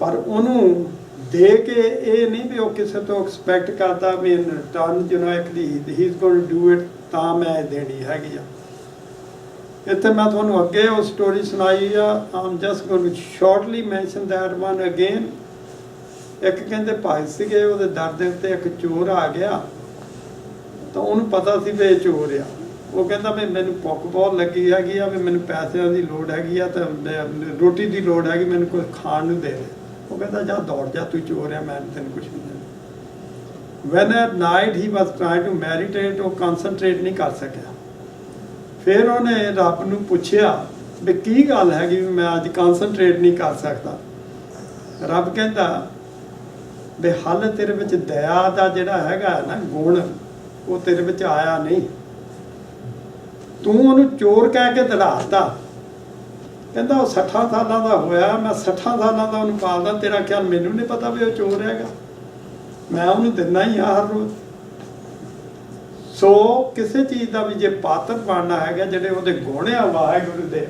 ਪਰ ਉਹਨੂੰ ਦੇ ਕੇ ਇਹ ਨਹੀਂ ਵੀ ਉਹ ਕਿਸੇ ਤੋਂ ਐਕਸਪੈਕਟ ਕਰਦਾ ਵੀ in return he is going to do it, ਤਾਂ ਮੈਂ ਇਹ ਦੇਣੀ ਹੈਗੀ ਆ। ਇੱਥੇ ਮੈਂ ਤੁਹਾਨੂੰ ਅੱਗੇ ਉਹ ਸਟੋਰੀ ਸੁਣਾਈ ਆ, I'm just going to shortly mention that one again. ਇੱਕ ਕਹਿੰਦੇ ਭਾਈ ਸੀਗੇ, ਉਹਦੇ ਦਰ ਦੇ ਉੱਤੇ ਇੱਕ ਚੋਰ ਆ ਗਿਆ, ਤਾਂ ਉਹਨੂੰ ਪਤਾ ਸੀ ਵੀ ਇਹ ਚੋਰ ਆ। ਉਹ ਕਹਿੰਦਾ ਵੀ ਮੈਨੂੰ ਭੁੱਖ ਬਹੁਤ ਲੱਗੀ ਹੈਗੀ ਆ, ਵੀ ਮੈਨੂੰ ਪੈਸਿਆਂ ਦੀ ਲੋੜ ਹੈਗੀ ਆ, ਤਾਂ ਰੋਟੀ ਦੀ ਲੋੜ ਹੈਗੀ, ਮੈਨੂੰ ਕੁਝ ਖਾਣ ਨੂੰ ਦੇ ਦੇ। ਉਹ ਕਹਿੰਦਾ ਜਾ ਦੌੜ ਜਾ, ਤੂੰ ਚੋਰ ਆ, ਮੈਂ ਤੈਨੂੰ ਕੁਛ ਨਹੀਂ ਦੇਣਾ। When at night he was trying to meditate, ਉਹ ਕਨਸਨਟਰੇਟ ਨਹੀਂ ਕਰ ਸਕਿਆ। ਫਿਰ ਉਹਨੇ ਰੱਬ ਨੂੰ ਪੁੱਛਿਆ ਵੀ ਕੀ ਗੱਲ ਹੈਗੀ ਵੀ ਮੈਂ ਅੱਜ ਕਨਸਨਟਰੇਟ ਨਹੀਂ ਕਰ ਸਕਦਾ। ਰੱਬ ਕਹਿੰਦਾ ਵੀ ਹਾਲੇ ਤੇਰੇ ਵਿੱਚ ਦਇਆ ਦਾ ਜਿਹੜਾ ਹੈਗਾ ਨਾ ਗੁਣ, ਉਹ ਤੇਰੇ ਵਿੱਚ ਆਇਆ ਨਹੀਂ, ਤੂੰ ਉਹਨੂੰ ਚੋਰ ਕਹਿ ਕੇ ਦੜਾਤਾ। ਕਹਿੰਦਾ ਉਹ 60 ਸਾਲਾਂ ਦਾ ਹੋਇਆ, ਮੈਂ 60 ਸਾਲਾਂ ਦਾ ਉਹਨੂੰ ਪਾਲਦਾ, ਤੇਰਾ ਖਿਆਲ ਮੈਨੂੰ ਨਹੀਂ ਪਤਾ ਵੀ ਉਹ ਚੋਰ ਹੈਗਾ, ਮੈਂ ਉਹਨੂੰ ਦਿੰਦਾ ਹੀ ਆ ਹਰ ਰੋਜ਼। ਸੋ ਕਿਸੇ ਚੀਜ਼ ਦਾ ਵੀ ਜੇ ਪਾਤਰ ਬਣਨਾ ਹੈਗਾ, ਜਿਹੜੇ ਉਹਦੇ ਗੁਣ ਆ ਵਾਹਿਗੁਰੂ ਦੇ,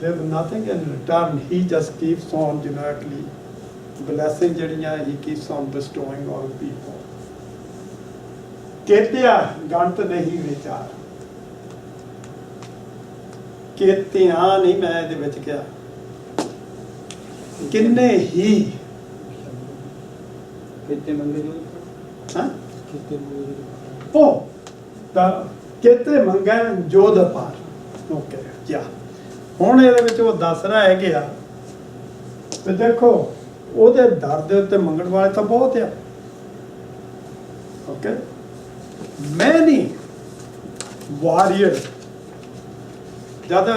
there's nothing in return, he just keeps on generically blessing ਜਿਹੜੀਆਂ he keeps on bestowing on people। ਕੇਤਿਆ ਗਣਤ ਨਹੀਂ ਵਿਚਾਰ, ਕੇਤਿਆਂ ਨਹੀਂ ਮੈਂ ਇਹਦੇ ਵਿੱਚ ਕਿਹਾ, ਕਿੰਨੇ ਹੀ ਕਿਤੇ ਮੰਗੇ ਜੋ ਹਾਂ ਕਿਤੇ ਮੰਗੇ ਉਹ ਤਾਂ ਕਿਤੇ ਮੰਗੈ ਜੋਧ ਪਾਰ। ਓਕੇ ਜਾ, ਹੁਣ ਇਹਦੇ ਵਿੱਚ ਉਹ ਦੱਸ ਰਿਹਾ ਹੈ ਕਿ ਆ ਤੇ ਦੇਖੋ ਉਹਦੇ ਦਰ ਦੇ ਉੱਤੇ ਮੰਗਣ ਵਾਲੇ ਤਾਂ ਬਹੁਤ ਆ। ਓਕੇ, ਮੈਨੀ ਵਾਰੀਅਰ, ਜਦ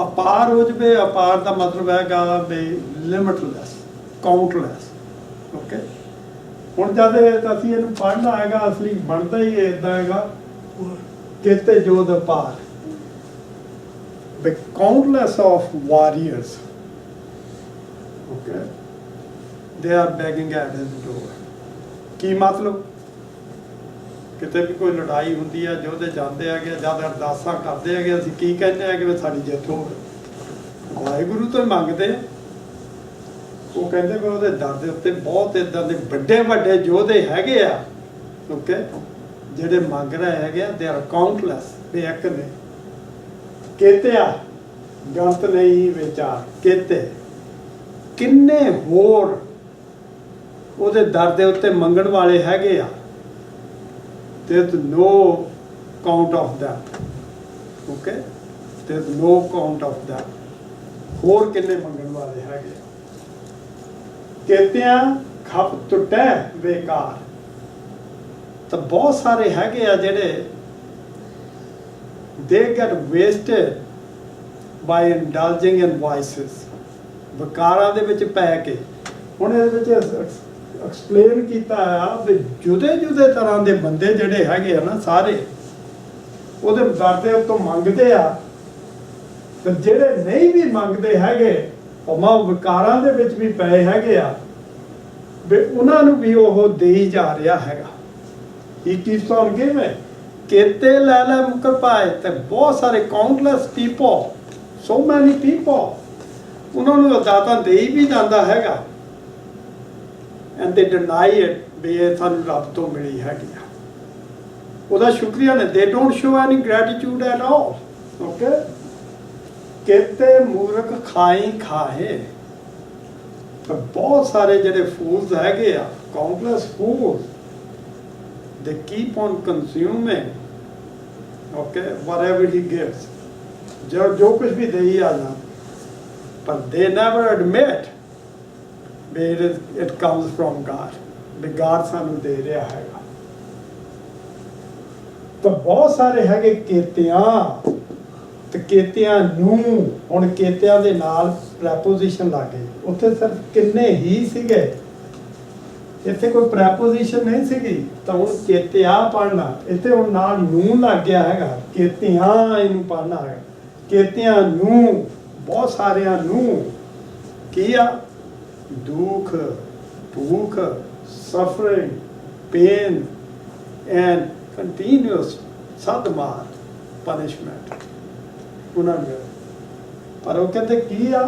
ਅਪਾਰ ਹੋ ਜਵੇ, ਅਪਾਰ ਦਾ ਮਤਲਬ ਹੈਗਾ ਵੀ ਲਿਮਿਟਲੈਸ, ਕਾਊਂਟਲੈਸ। ਓਕੇ, ਹੁਣ ਜਦ ਅਸੀਂ ਇਹਨੂੰ ਪੜ੍ਹਨਾ ਹੈਗਾ, ਅਸਲੀ ਬਣਦਾ ਹੀ ਇਦਾਂ ਹੈਗਾ ਕਿਤੇ ਜੋਧ ਅਪਾਰ, ਵੀ countless of warriors. Okay, they are begging at his door। ਕੀ ਮਤਲਬ, ਕਿਤੇ ਵੀ ਕੋਈ ਲੜਾਈ ਹੁੰਦੀ ਹੈ, ਯੋਧੇ ਜਾਂਦੇ ਹੈਗੇ, ਜਦ ਅਰਦਾਸਾਂ ਕਰਦੇ ਹੈਗੇ, ਅਸੀਂ ਕੀ ਕਹਿੰਦੇ ਹੈਗੇ ਵੀ ਸਾਡੀ ਜਿੱਤ ਹੋਵੇ, ਵਾਹਿਗੁਰੂ ਤੋਂ ਮੰਗਦੇ। ਉਹ ਕਹਿੰਦੇ ਵੀ ਉਹਦੇ ਦਰ ਦੇ ਉੱਤੇ ਬਹੁਤ ਇੱਦਾਂ ਦੇ ਵੱਡੇ ਵੱਡੇ ਯੋਧੇ ਹੈਗੇ ਆ, ਓਕੇ, ਜਿਹੜੇ ਮੰਗ ਰਹੇ ਹੈਗੇ ਆ, ਦੇ ਆਰ ਕਾਊਂਟਲੈਸ, ਵੀ ਇੱਕ ਨੇ। ਕੇਤਿਆ ਗਲਤ ਨਹੀਂ ਵਿਚਾਰ, ਕੇਤੇ ਕਿੰਨੇ ਹੋਰ ਉਹਦੇ ਦਰ ਦੇ ਉੱਤੇ ਮੰਗਣ ਵਾਲੇ ਹੈਗੇ ਆ, there's no count of that। okay, there's no count of that। ਹੋਰ ਕਿੰਨੇ ਮੰਗਣ ਵਾਲੇ ਹੈਗੇ ਆ। ਕੇਤਿਆਂ ਖਪ ਟੁੱਟੈ ਬੇਕਾਰ, ਤਾਂ ਬਹੁਤ ਸਾਰੇ ਹੈਗੇ ਆ ਜਿਹੜੇ they get wasted by indulging in vices, ਵਿਕਾਰਾਂ ਦੇ ਵਿੱਚ ਪੈ ਕੇ। ਹੁਣ ਇਹਦੇ ਵਿੱਚ ਐਕਸਪਲੇਨ ਕੀਤਾ ਆ ਵੀ ਜੁਦੇ ਜੁਦੇ ਤਰ੍ਹਾਂ ਦੇ ਬੰਦੇ ਜਿਹੜੇ ਹੈਗੇ ਆ ਨਾ, ਸਾਰੇ ਉਹਦੇ ਦਰ ਦੇ ਉੱਤੋਂ ਮੰਗਦੇ ਆ, ਤੇ ਜਿਹੜੇ ਨਹੀਂ ਵੀ ਮੰਗਦੇ ਹੈਗੇ, ਉਹ ਵਿਕਾਰਾਂ ਦੇ ਵਿੱਚ ਵੀ ਪਏ ਹੈਗੇ ਆ, ਵੀ ਉਹਨਾਂ ਨੂੰ ਵੀ ਉਹ ਦੇ ਹੀ ਜਾ ਰਿਹਾ ਹੈਗਾ। ਹੀ ਕੀਪਸ ਔਨ ਗਿਵਿੰਗ, ਕੇਤੇ ਲੈ ਲੈ ਮੁਕਰ ਪਾਏ, ਤੇ ਬਹੁਤ ਸਾਰੇ ਕਾਊਂਟਲੈਸ ਪੀਪਲ, ਸੋ ਮੈਨੀ ਪੀਪਲ, ਉਹਨਾਂ ਨੂੰ ਦਾਤਾ ਦੇ ਹੀ ਵੀ ਜਾਂਦਾ ਹੈਗਾ, and they deny it, ਵੀ ਇਹ ਸਾਨੂੰ ਰੱਬ ਤੋਂ ਮਿਲੀ ਹੈਗੀ ਆ, ਉਹਦਾ ਸ਼ੁਕਰੀਆ ਨੇ, they don't show any gratitude at all। okay, ਕਿਤੇ ਮੂਰਖ ਖਾਈ ਖਾਏ, ਬਹੁਤ ਸਾਰੇ ਜਿਹੜੇ ਫੂਲਸ ਹੈਗੇ ਆ, countless fools, they keep on consuming, okay, whatever he gives, ਜੋ ਕੁਝ ਵੀ ਦੇ ਹੀ ਆਣਾ, ਪਰ they never admit it comes from God, we God ਸਾਨੂੰ ਦੇ ਰਿਹਾ ਹੈਗਾ। ਤਾਂ ਬਹੁਤ ਸਾਰੇ ਹੈਗੇ ਕੇਤਿਆਂ, ਤੇ ਕੇਤਿਆਂ ਨੂੰ, ਹੁਣ ਕੇਤਿਆਂ ਦੇ ਨਾਲ ਪ੍ਰੈਪੋਜੀਸ਼ਨ ਲੱਗ ਗਈ, ਉੱਥੇ ਸਿਰਫ ਕਿੰਨੇ ਹੀ ਸੀਗੇ, ਇੱਥੇ ਕੋਈ ਪ੍ਰੈਪੋਜੀਸ਼ਨ ਨਹੀਂ ਸੀਗੀ, ਤਾਂ ਹੁਣ ਕੇਤਿਆ ਪੜ੍ਹਨਾ, ਇੱਥੇ ਹੁਣ ਨਾਲ ਨੂੰ ਲੱਗ ਗਿਆ ਹੈਗਾ, ਕੇਤਿਆਂ ਇਹਨੂੰ ਪੜ੍ਹਨਾ ਹੈ, ਕੇਤਿਆਂ ਨੂੰ, ਬਹੁਤ ਸਾਰਿਆਂ ਨੂੰ ਕੀ ਆ, ਦੁੱਖ ਭੂਖ suffering, pain, and continuous sadmar punishment. ਉਹਨਾਂ ਨੂੰ ਪਰ ਉਹ ਕਹਿੰਦੇ ਕੀ ਆ,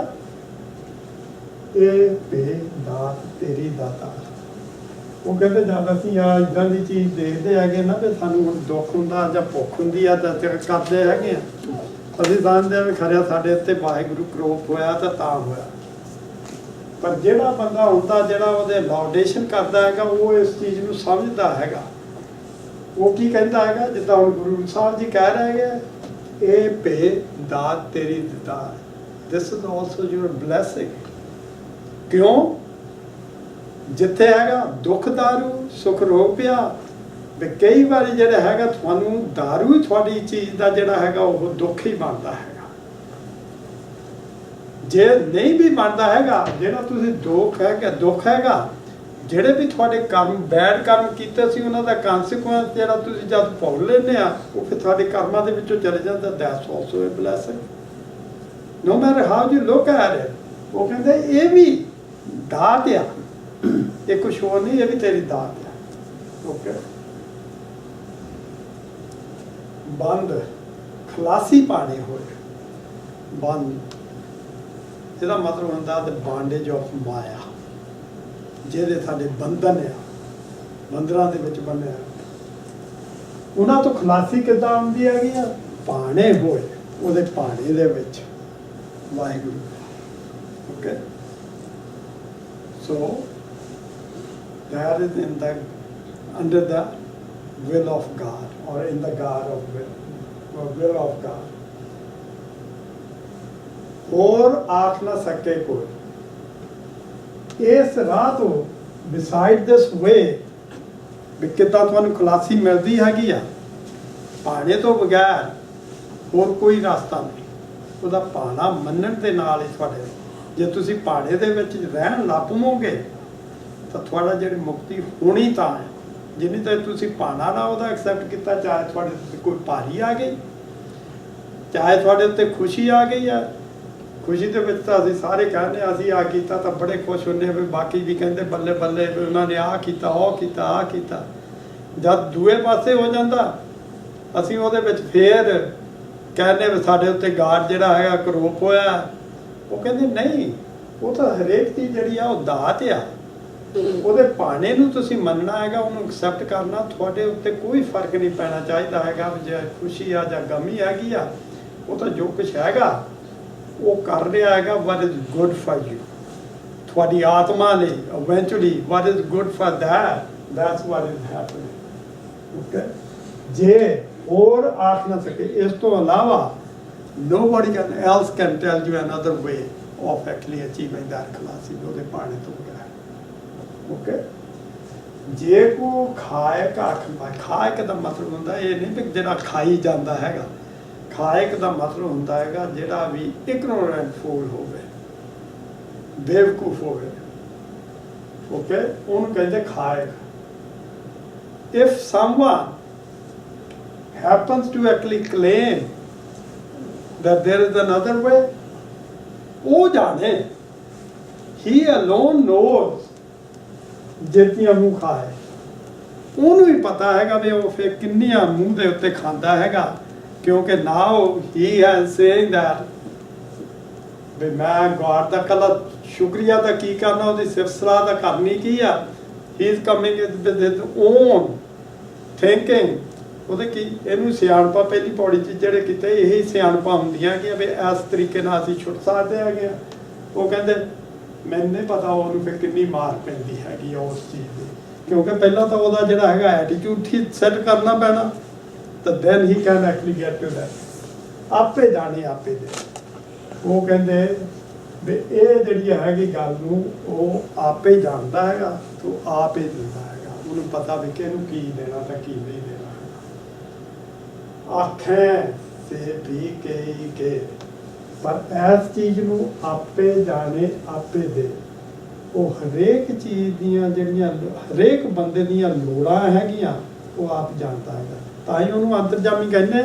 ਇਹ ਬੇਦਾਤ ਤੇਰੀ ਦਾਤਾ। ਉਹ ਕਹਿੰਦੇ ਜਦ ਅਸੀਂ ਆ ਇੱਦਾਂ ਦੀ ਚੀਜ਼ ਦੇਖਦੇ ਹੈਗੇ ਨਾ ਵੀ ਸਾਨੂੰ ਹੁਣ ਦੁੱਖ ਹੁੰਦਾ ਜਾਂ ਭੁੱਖ ਹੁੰਦੀ ਆ ਤਾਂ ਕਰਦੇ ਹੈਗੇ ਆ, ਅਸੀਂ ਸਮਝਦੇ ਹਾਂ ਵੀ ਖਰਿਆ ਸਾਡੇ ਉੱਤੇ ਵਾਹਿਗੁਰੂ ਕਰੋਪ ਹੋਇਆ ਤਾਂ ਹੋਇਆ। ਪਰ ਜਿਹੜਾ ਬੰਦਾ ਹੁੰਦਾ ਜਿਹੜਾ ਉਹਦੇ ਲਾਉਡੇਸ਼ਨ ਕਰਦਾ ਹੈਗਾ ਉਹ ਇਸ ਚੀਜ਼ ਨੂੰ ਸਮਝਦਾ ਹੈਗਾ। ਉਹ ਕੀ ਕਹਿੰਦਾ ਹੈਗਾ, ਜਿੱਦਾਂ ਹੁਣ ਗੁਰੂ ਸਾਹਿਬ ਜੀ ਕਹਿ ਰਹੇ ਹੈਗੇ, ਇਹ ਭੇ ਦਾਤ ਤੇਰੀ ਦਿੱਤਾ, this is also your blessing. ਕਿਉਂ? ਜਿੱਥੇ ਹੈਗਾ ਦੁੱਖ ਦਾਰੂ ਸੁਖ ਰੋਗ ਪਿਆ, ਵੀ ਕਈ ਵਾਰੀ ਜਿਹੜਾ ਹੈਗਾ ਤੁਹਾਨੂੰ ਦਾਰੂ ਹੀ ਤੁਹਾਡੀ ਚੀਜ਼ ਦਾ ਜਿਹੜਾ ਹੈਗਾ ਉਹ ਦੁੱਖ ਹੀ ਬਣਦਾ ਹੈਗਾ। ਜੇ ਨਹੀਂ ਵੀ ਬਣਦਾ ਹੈਗਾ, ਜਿਹੜਾ ਤੁਸੀਂ ਦੁੱਖ ਹੈਗਾ ਜਿਹੜੇ ਵੀ ਤੁਹਾਡੇ ਕਰਮ ਬੈਡ ਕਰਮ ਕੀਤੇ ਸੀ ਉਹਨਾਂ ਦਾ ਕਨਸੀਕੁਐਂਸ ਜਿਹੜਾ ਤੁਸੀਂ ਜਦ ਭੋਗ ਲੈਂਦੇ ਆ ਉਹ ਫਿਰ ਤੁਹਾਡੇ ਕਰਮਾਂ ਦੇ ਵਿੱਚੋਂ ਚਲੇ ਜਾਂਦਾ। That's also a blessing no matter how you look at it. ਉਹ ਕਹਿੰਦੇ ਇਹ ਵੀ ਦਾਤ ਆ, ਇਹ ਕੁਛ ਹੋਰ ਨਹੀਂ, ਇਹ ਵੀ ਤੇਰੀ ਦਾਤ ਆ। ਓਕੇ, ਬੰਦ ਖਲਾਸੀ ਪਾਣੇ ਹੋਏ, ਬੰਦ ਇਹਦਾ ਮਤਲਬ ਹੁੰਦਾ ਦ ਬਾਂਡੇਜ ਆਫ ਮਾਇਆ, ਜਿਹਦੇ ਸਾਡੇ ਬੰਧਨ ਆ, ਬੰਦਰਾਂ ਦੇ ਵਿੱਚ ਬੰਨਿਆ। ਉਹਨਾਂ ਤੋਂ ਖਲਾਸੀ ਕਿੱਦਾਂ ਆਉਂਦੀ ਹੈਗੀ ਆ? ਪਾਣੇ ਹੋਏ, ਉਹਦੇ ਪਾਣੇ ਦੇ ਵਿੱਚ Waheguru. Okay, so that is in the under the will of God or in the God of will or will of God. ਹੋਰ ਆਖ ਨਾ ਸਕੇ ਕੋਈ ਇਸ ਰਾਹ ਤੋਂ beside this way, ਵੀ ਕਿੱਦਾਂ ਤੁਹਾਨੂੰ ਖਲਾਸੀ ਮਿਲਦੀ ਹੈਗੀ ਆ। ਪਾਣੇ ਤੋਂ ਬਗੈਰ ਹੋਰ ਕੋਈ ਰਸਤਾ ਨਹੀਂ, ਉਹਦਾ ਪਾਣਾ ਮੰਨਣ ਦੇ ਨਾਲ ਹੀ ਤੁਹਾਡੇ, ਜੇ ਤੁਸੀਂ ਪਾਣੇ ਦੇ ਵਿੱਚ ਰਹਿਣ ਲੱਗ ਪਵੋਗੇ ਤਾਂ ਤੁਹਾਡਾ ਜਿਹੜੀ ਮੁਕਤੀ ਹੋਣੀ ਤਾਂ ਹੈ। ਜਿੰਨੀ ਤੱਕ ਤੁਸੀਂ ਪਾਣਾ ਨਾ ਉਹਦਾ ਐਕਸੈਪਟ ਕੀਤਾ, ਚਾਹੇ ਤੁਹਾਡੇ ਉੱਤੇ ਕੋਈ ਭਾਰੀ ਆ ਗਈ, ਚਾਹੇ ਤੁਹਾਡੇ ਉੱਤੇ ਖੁਸ਼ੀ ਆ ਗਈ ਆ। ਖੁਸ਼ੀ ਦੇ ਵਿੱਚ ਤਾਂ ਅਸੀਂ ਸਾਰੇ ਕਹਿੰਦੇ ਅਸੀਂ ਆ ਕੀਤਾ ਤਾਂ ਬੜੇ ਖੁਸ਼ ਹੁੰਦੇ ਵੀ, ਬਾਕੀ ਵੀ ਕਹਿੰਦੇ ਬੱਲੇ ਬੱਲੇ ਵੀ ਉਹਨਾਂ ਨੇ ਆਹ ਕੀਤਾ ਉਹ ਕੀਤਾ ਆਹ ਕੀਤਾ। ਜਦ ਦੂਏ ਪਾਸੇ ਹੋ ਜਾਂਦਾ ਅਸੀਂ ਉਹਦੇ ਵਿੱਚ ਫੇਰ ਕਹਿੰਦੇ ਵੀ ਸਾਡੇ ਉੱਤੇ ਗਾਡ ਜਿਹੜਾ ਹੈਗਾ ਕਰੋਪ ਹੋਇਆ। ਉਹ ਕਹਿੰਦੇ ਨਹੀਂ, ਉਹ ਤਾਂ ਹਰੇਕ ਚੀਜ਼ ਜਿਹੜੀ ਆ ਉਹ ਦਾਤ ਆ। ਉਹਦੇ ਪਾਣੇ ਨੂੰ ਤੁਸੀਂ ਮੰਨਣਾ ਹੈਗਾ, ਉਹਨੂੰ ਐਕਸੈਪਟ ਕਰਨਾ। ਤੁਹਾਡੇ ਉੱਤੇ ਕੋਈ ਫਰਕ ਨਹੀਂ ਪੈਣਾ ਚਾਹੀਦਾ ਹੈਗਾ ਵੀ ਜੇ ਖੁਸ਼ੀ ਆ ਜਾਂ ਗਮੀ ਹੈਗੀ ਆ। ਉਹ ਤਾਂ ਜੋ ਕੁਛ ਹੈਗਾ ਉਹ ਕਰ ਰਿਹਾ ਹੈਗਾ what is good for you, ਤੁਹਾਡੀ ਆਤਮਾ ਲਈ। eventually what is good for that's what is happening. Okay, ਜੇ ਹੋਰ ਆਖ ਨਾ ਸਕੇ ਇਸ ਤੋਂ ਇਲਾਵਾ nobody else can tell you another way of actually achieving that class ਉਹਦੇ ਪਾਣੇ ਤੋਂ ਬਗੈਰ। ਓਕੇ, ਜੇ ਕੋ ਖਾਇਕ ਆਖਦਾ, ਖਾਇਕ ਦਾ ਮਤਲਬ ਹੁੰਦਾ ਇਹ ਨਹੀਂ ਵੀ ਜਿਹੜਾ ਖਾਈ ਜਾਂਦਾ ਹੈਗਾ। ਖਾਇਕ ਦਾ ਮਤਲਬ ਹੁੰਦਾ ਹੈਗਾ ਜਿਹੜਾ ਵੀ ਇਗਨੋਰੈਂਟ ਫੂਲ ਹੋਵੇ, ਬੇਵਕੂਫ ਹੋਵੇ। ਓਕੇ, ਉਹਨੂੰ ਕਹਿੰਦੇ ਖਾਇਕ। if someone happens to actually claim that there is another way, ਉਹ ਜਾਣੇ, he alone knows, ਜਿਤਨੀਆਂ ਮੂੰਹ ਖਾਏ ਉਹਨੂੰ ਵੀ ਪਤਾ ਹੈਗਾ ਵੀ ਉਹ ਫਿਰ ਕਿੰਨੀਆਂ ਮੂੰਹ ਦੇ ਉੱਤੇ ਖਾਂਦਾ ਹੈਗਾ। ਕਿਉਂਕਿ now he is saying that ਵੀ ਮੈਂ ਗॉड ਦਾ ਕੱਲਾ ਸ਼ੁਕਰੀਆ ਦਾ ਕੀ ਕਰਨਾ, ਉਹਦੀ ਸਿਫਤ ਸਲਾਹ ਦਾ ਕਰਨੀ ਕੀ ਆ। he is coming with his own thinking। ਉਹਦੇ ਕੀ ਇਹਨੂੰ ਸਿਆਣਪਾ ਪਹਿਲੀ ਪੌੜੀ 'ਚ ਜਿਹੜੇ ਕਿਤੇ ਇਹੀ ਸਿਆਣਪਾ ਹੁੰਦੀਆਂ ਕਿ ਵੀ ਇਸ ਤਰੀਕੇ ਨਾਲ ਅਸੀਂ ਛੁੱਟ ਸਕਦੇ ਹੈਗੇ ਆ। ਉਹ ਕਹਿੰਦੇ ਮੈਨੂੰ ਨਹੀਂ ਪਤਾ ਉਹਨੂੰ ਫਿਰ ਕਿੰਨੀ ਮਾਰ ਪੈਂਦੀ ਹੈਗੀ ਆ ਉਸ ਚੀਜ਼ ਦੀ, ਕਿਉਂਕਿ ਪਹਿਲਾਂ ਤਾਂ ਉਹਦਾ ਜਿਹੜਾ ਹੈਗਾ ਐਟੀਟਿਊਡ ਠੀਕ ਸੈੱਟ ਕਰਨਾ ਪੈਣਾ, ਤਾਂ then he can actually get to that. ਆਪੇ ਜਾਣੇ ਆਪੇ ਦੇ। ਉਹ ਕਹਿੰਦੇ ਵੀ ਇਹ ਜਿਹੜੀ ਹੈਗੀ ਗੱਲ ਨੂੰ ਉਹ ਆਪੇ ਜਾਣਦਾ ਹੈਗਾ, ਤੂੰ ਆਪੇ ਦਿੰਦਾ ਹੈਗਾ। ਉਹਨੂੰ ਪਤਾ ਵੀ ਕਿ ਇਹਨੂੰ ਕੀ ਦੇਣਾ ਤਾਂ ਕੀ ਨਹੀਂ ਦੇਣਾ। ਆਖੇ ਤੇ ਵੀ ਕੇ ਪਰ ਇਸ ਚੀਜ਼ ਨੂੰ ਆਪੇ ਜਾਣੇ ਆਪੇ ਦੇ। ਉਹ ਹਰੇਕ ਚੀਜ਼ ਦੀਆਂ ਜਿਹੜੀਆਂ ਹਰੇਕ ਬੰਦੇ ਦੀਆਂ ਲੋੜਾਂ ਹੈਗੀਆਂ ਉਹ ਆਪ ਜਾਣਦਾ ਹੈਗਾ, ਤਾਂ ਹੀ ਉਹਨੂੰ ਅੰਤਰਜਾਮੀ ਕਹਿੰਦੇ।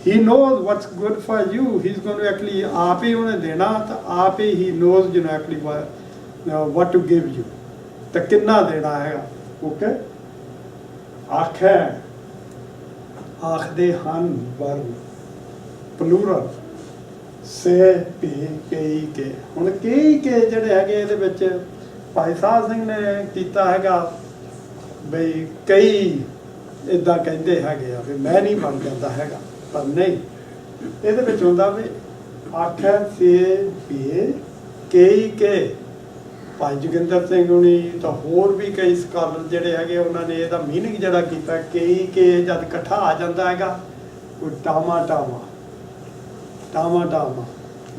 he knows what's good for you, he's going to actually ਆਪ ਹੀ ਉਹਨੇ ਦੇਣਾ, ਤਾਂ ਆਪ ਹੀ he knows actually what to give you। तो कितना देना है? ओके, आखै आखदे हन वर्ण प्लूरल से भी कई के। हुण कई के जिहड़े हैगे इहदे विच भाई साहब सिंह ने कीता हैगा बई कई इदां कहिंदे हैगे आ भी मैं नहीं बन जाता हैगा, पर नहीं इहदे विच हुंदा भी आखै से भी कई के। भाई जोगिंदर सिंह हुणी तो होर भी कई स्कॉलर जिहड़े हैगे उन्होंने इहदा मीनिंग जिहड़ा कीता कई के जद इकट्ठा आ जाता हैगा कोई टामा टामा टामा टामा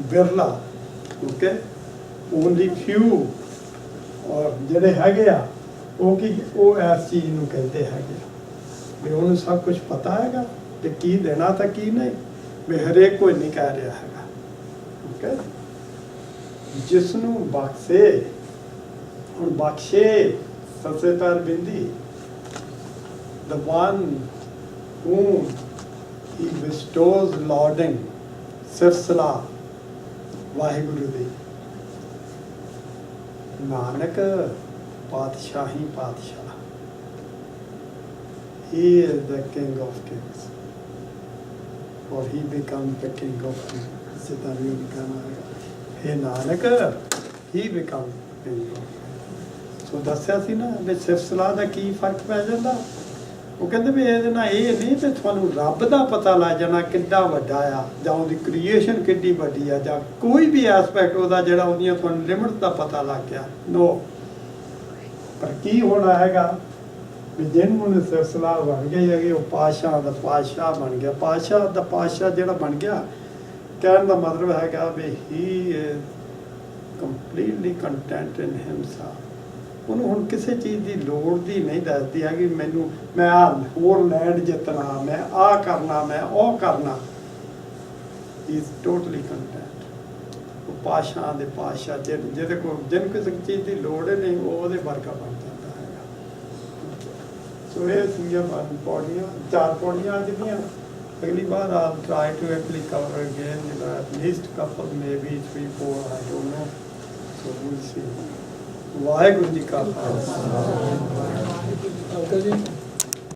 बिरला, ओके, ओनली फ्यू, और जिहड़े हैगे आ वो की वो इस चीज़ नूं कहते हैगे भी उन्हें सब कुछ पता हैगा कि की देना तो की नहीं, भी हरेक कोई नहीं कह रहा हैगा। ओके, जिसनों बख्शे, हुण बख्शे सबसे पैर बिंदी, the one whom he bestows lauding, सिरसला Waheguru दी। नानक पातशाही पातशाह, he is the king of kings, or he becomes the king of kings। जितना भी गाना है, हे Nanak he becomes king of kings। सो दस्या सी ना भी सिरसला का की फर्क पै जाता। वो कहते भी ये ना ये नहीं तो थानू रब का पता लग जाना किड्डा वड्डा आ, जां उहदी क्रिएशन किड्डी वड्डी आ, जां कोई भी एस्पैक्ट उहदा जिहड़ा उहदियां थानू लिमिट का पता लग गया। नो, पर की होना हैगा भी जिन्होंने सिलसिला बन गई है वो पातशाह दा पातशाह बन गया। पातशाह दा पातशाह जिहड़ा बन गया, कहने का मतलब हैगा भी he is completely content in himself. ਉਹਨੂੰ ਹੁਣ ਕਿਸੇ ਚੀਜ਼ ਦੀ ਲੋੜ ਦੀ ਨਹੀਂ ਦੱਸਦੀ ਹੈ ਕਿ ਮੈਨੂੰ ਮੈਂ ਆ ਹੋਰ ਲੈਂਡ ਜਿੱਤਣਾ, ਮੈਂ ਆ ਕਰਨਾ, ਮੈਂ ਉਹ ਕਰਨਾ। Is totally content. ਉਹ ਪਾਤਸ਼ਾਹ ਦੇ ਪਾਤਸ਼ਾਹ ਜਿਹਦੇ ਕੋਲ ਜਿਨ ਕਿਸੇ ਚੀਜ਼ ਦੀ ਲੋੜ ਨਹੀਂ ਉਹ ਉਹਦੇ ਵਰਗਾ ਬਣ ਜਾਂਦਾ ਹੈਗਾ। ਸੋ ਇਹ ਸੀਗੀਆਂ ਪੌੜੀਆਂ, 4 ਪੌੜੀਆਂ ਅੱਜ ਦੀਆਂ। ਅਗਲੀ ਵਾਰ I'll try to actually cover again at least couple maybe 3-4 I don't know. So we'll see. Waheguru ji ਕਾ ਖਾਲਸਾ। अंकल जी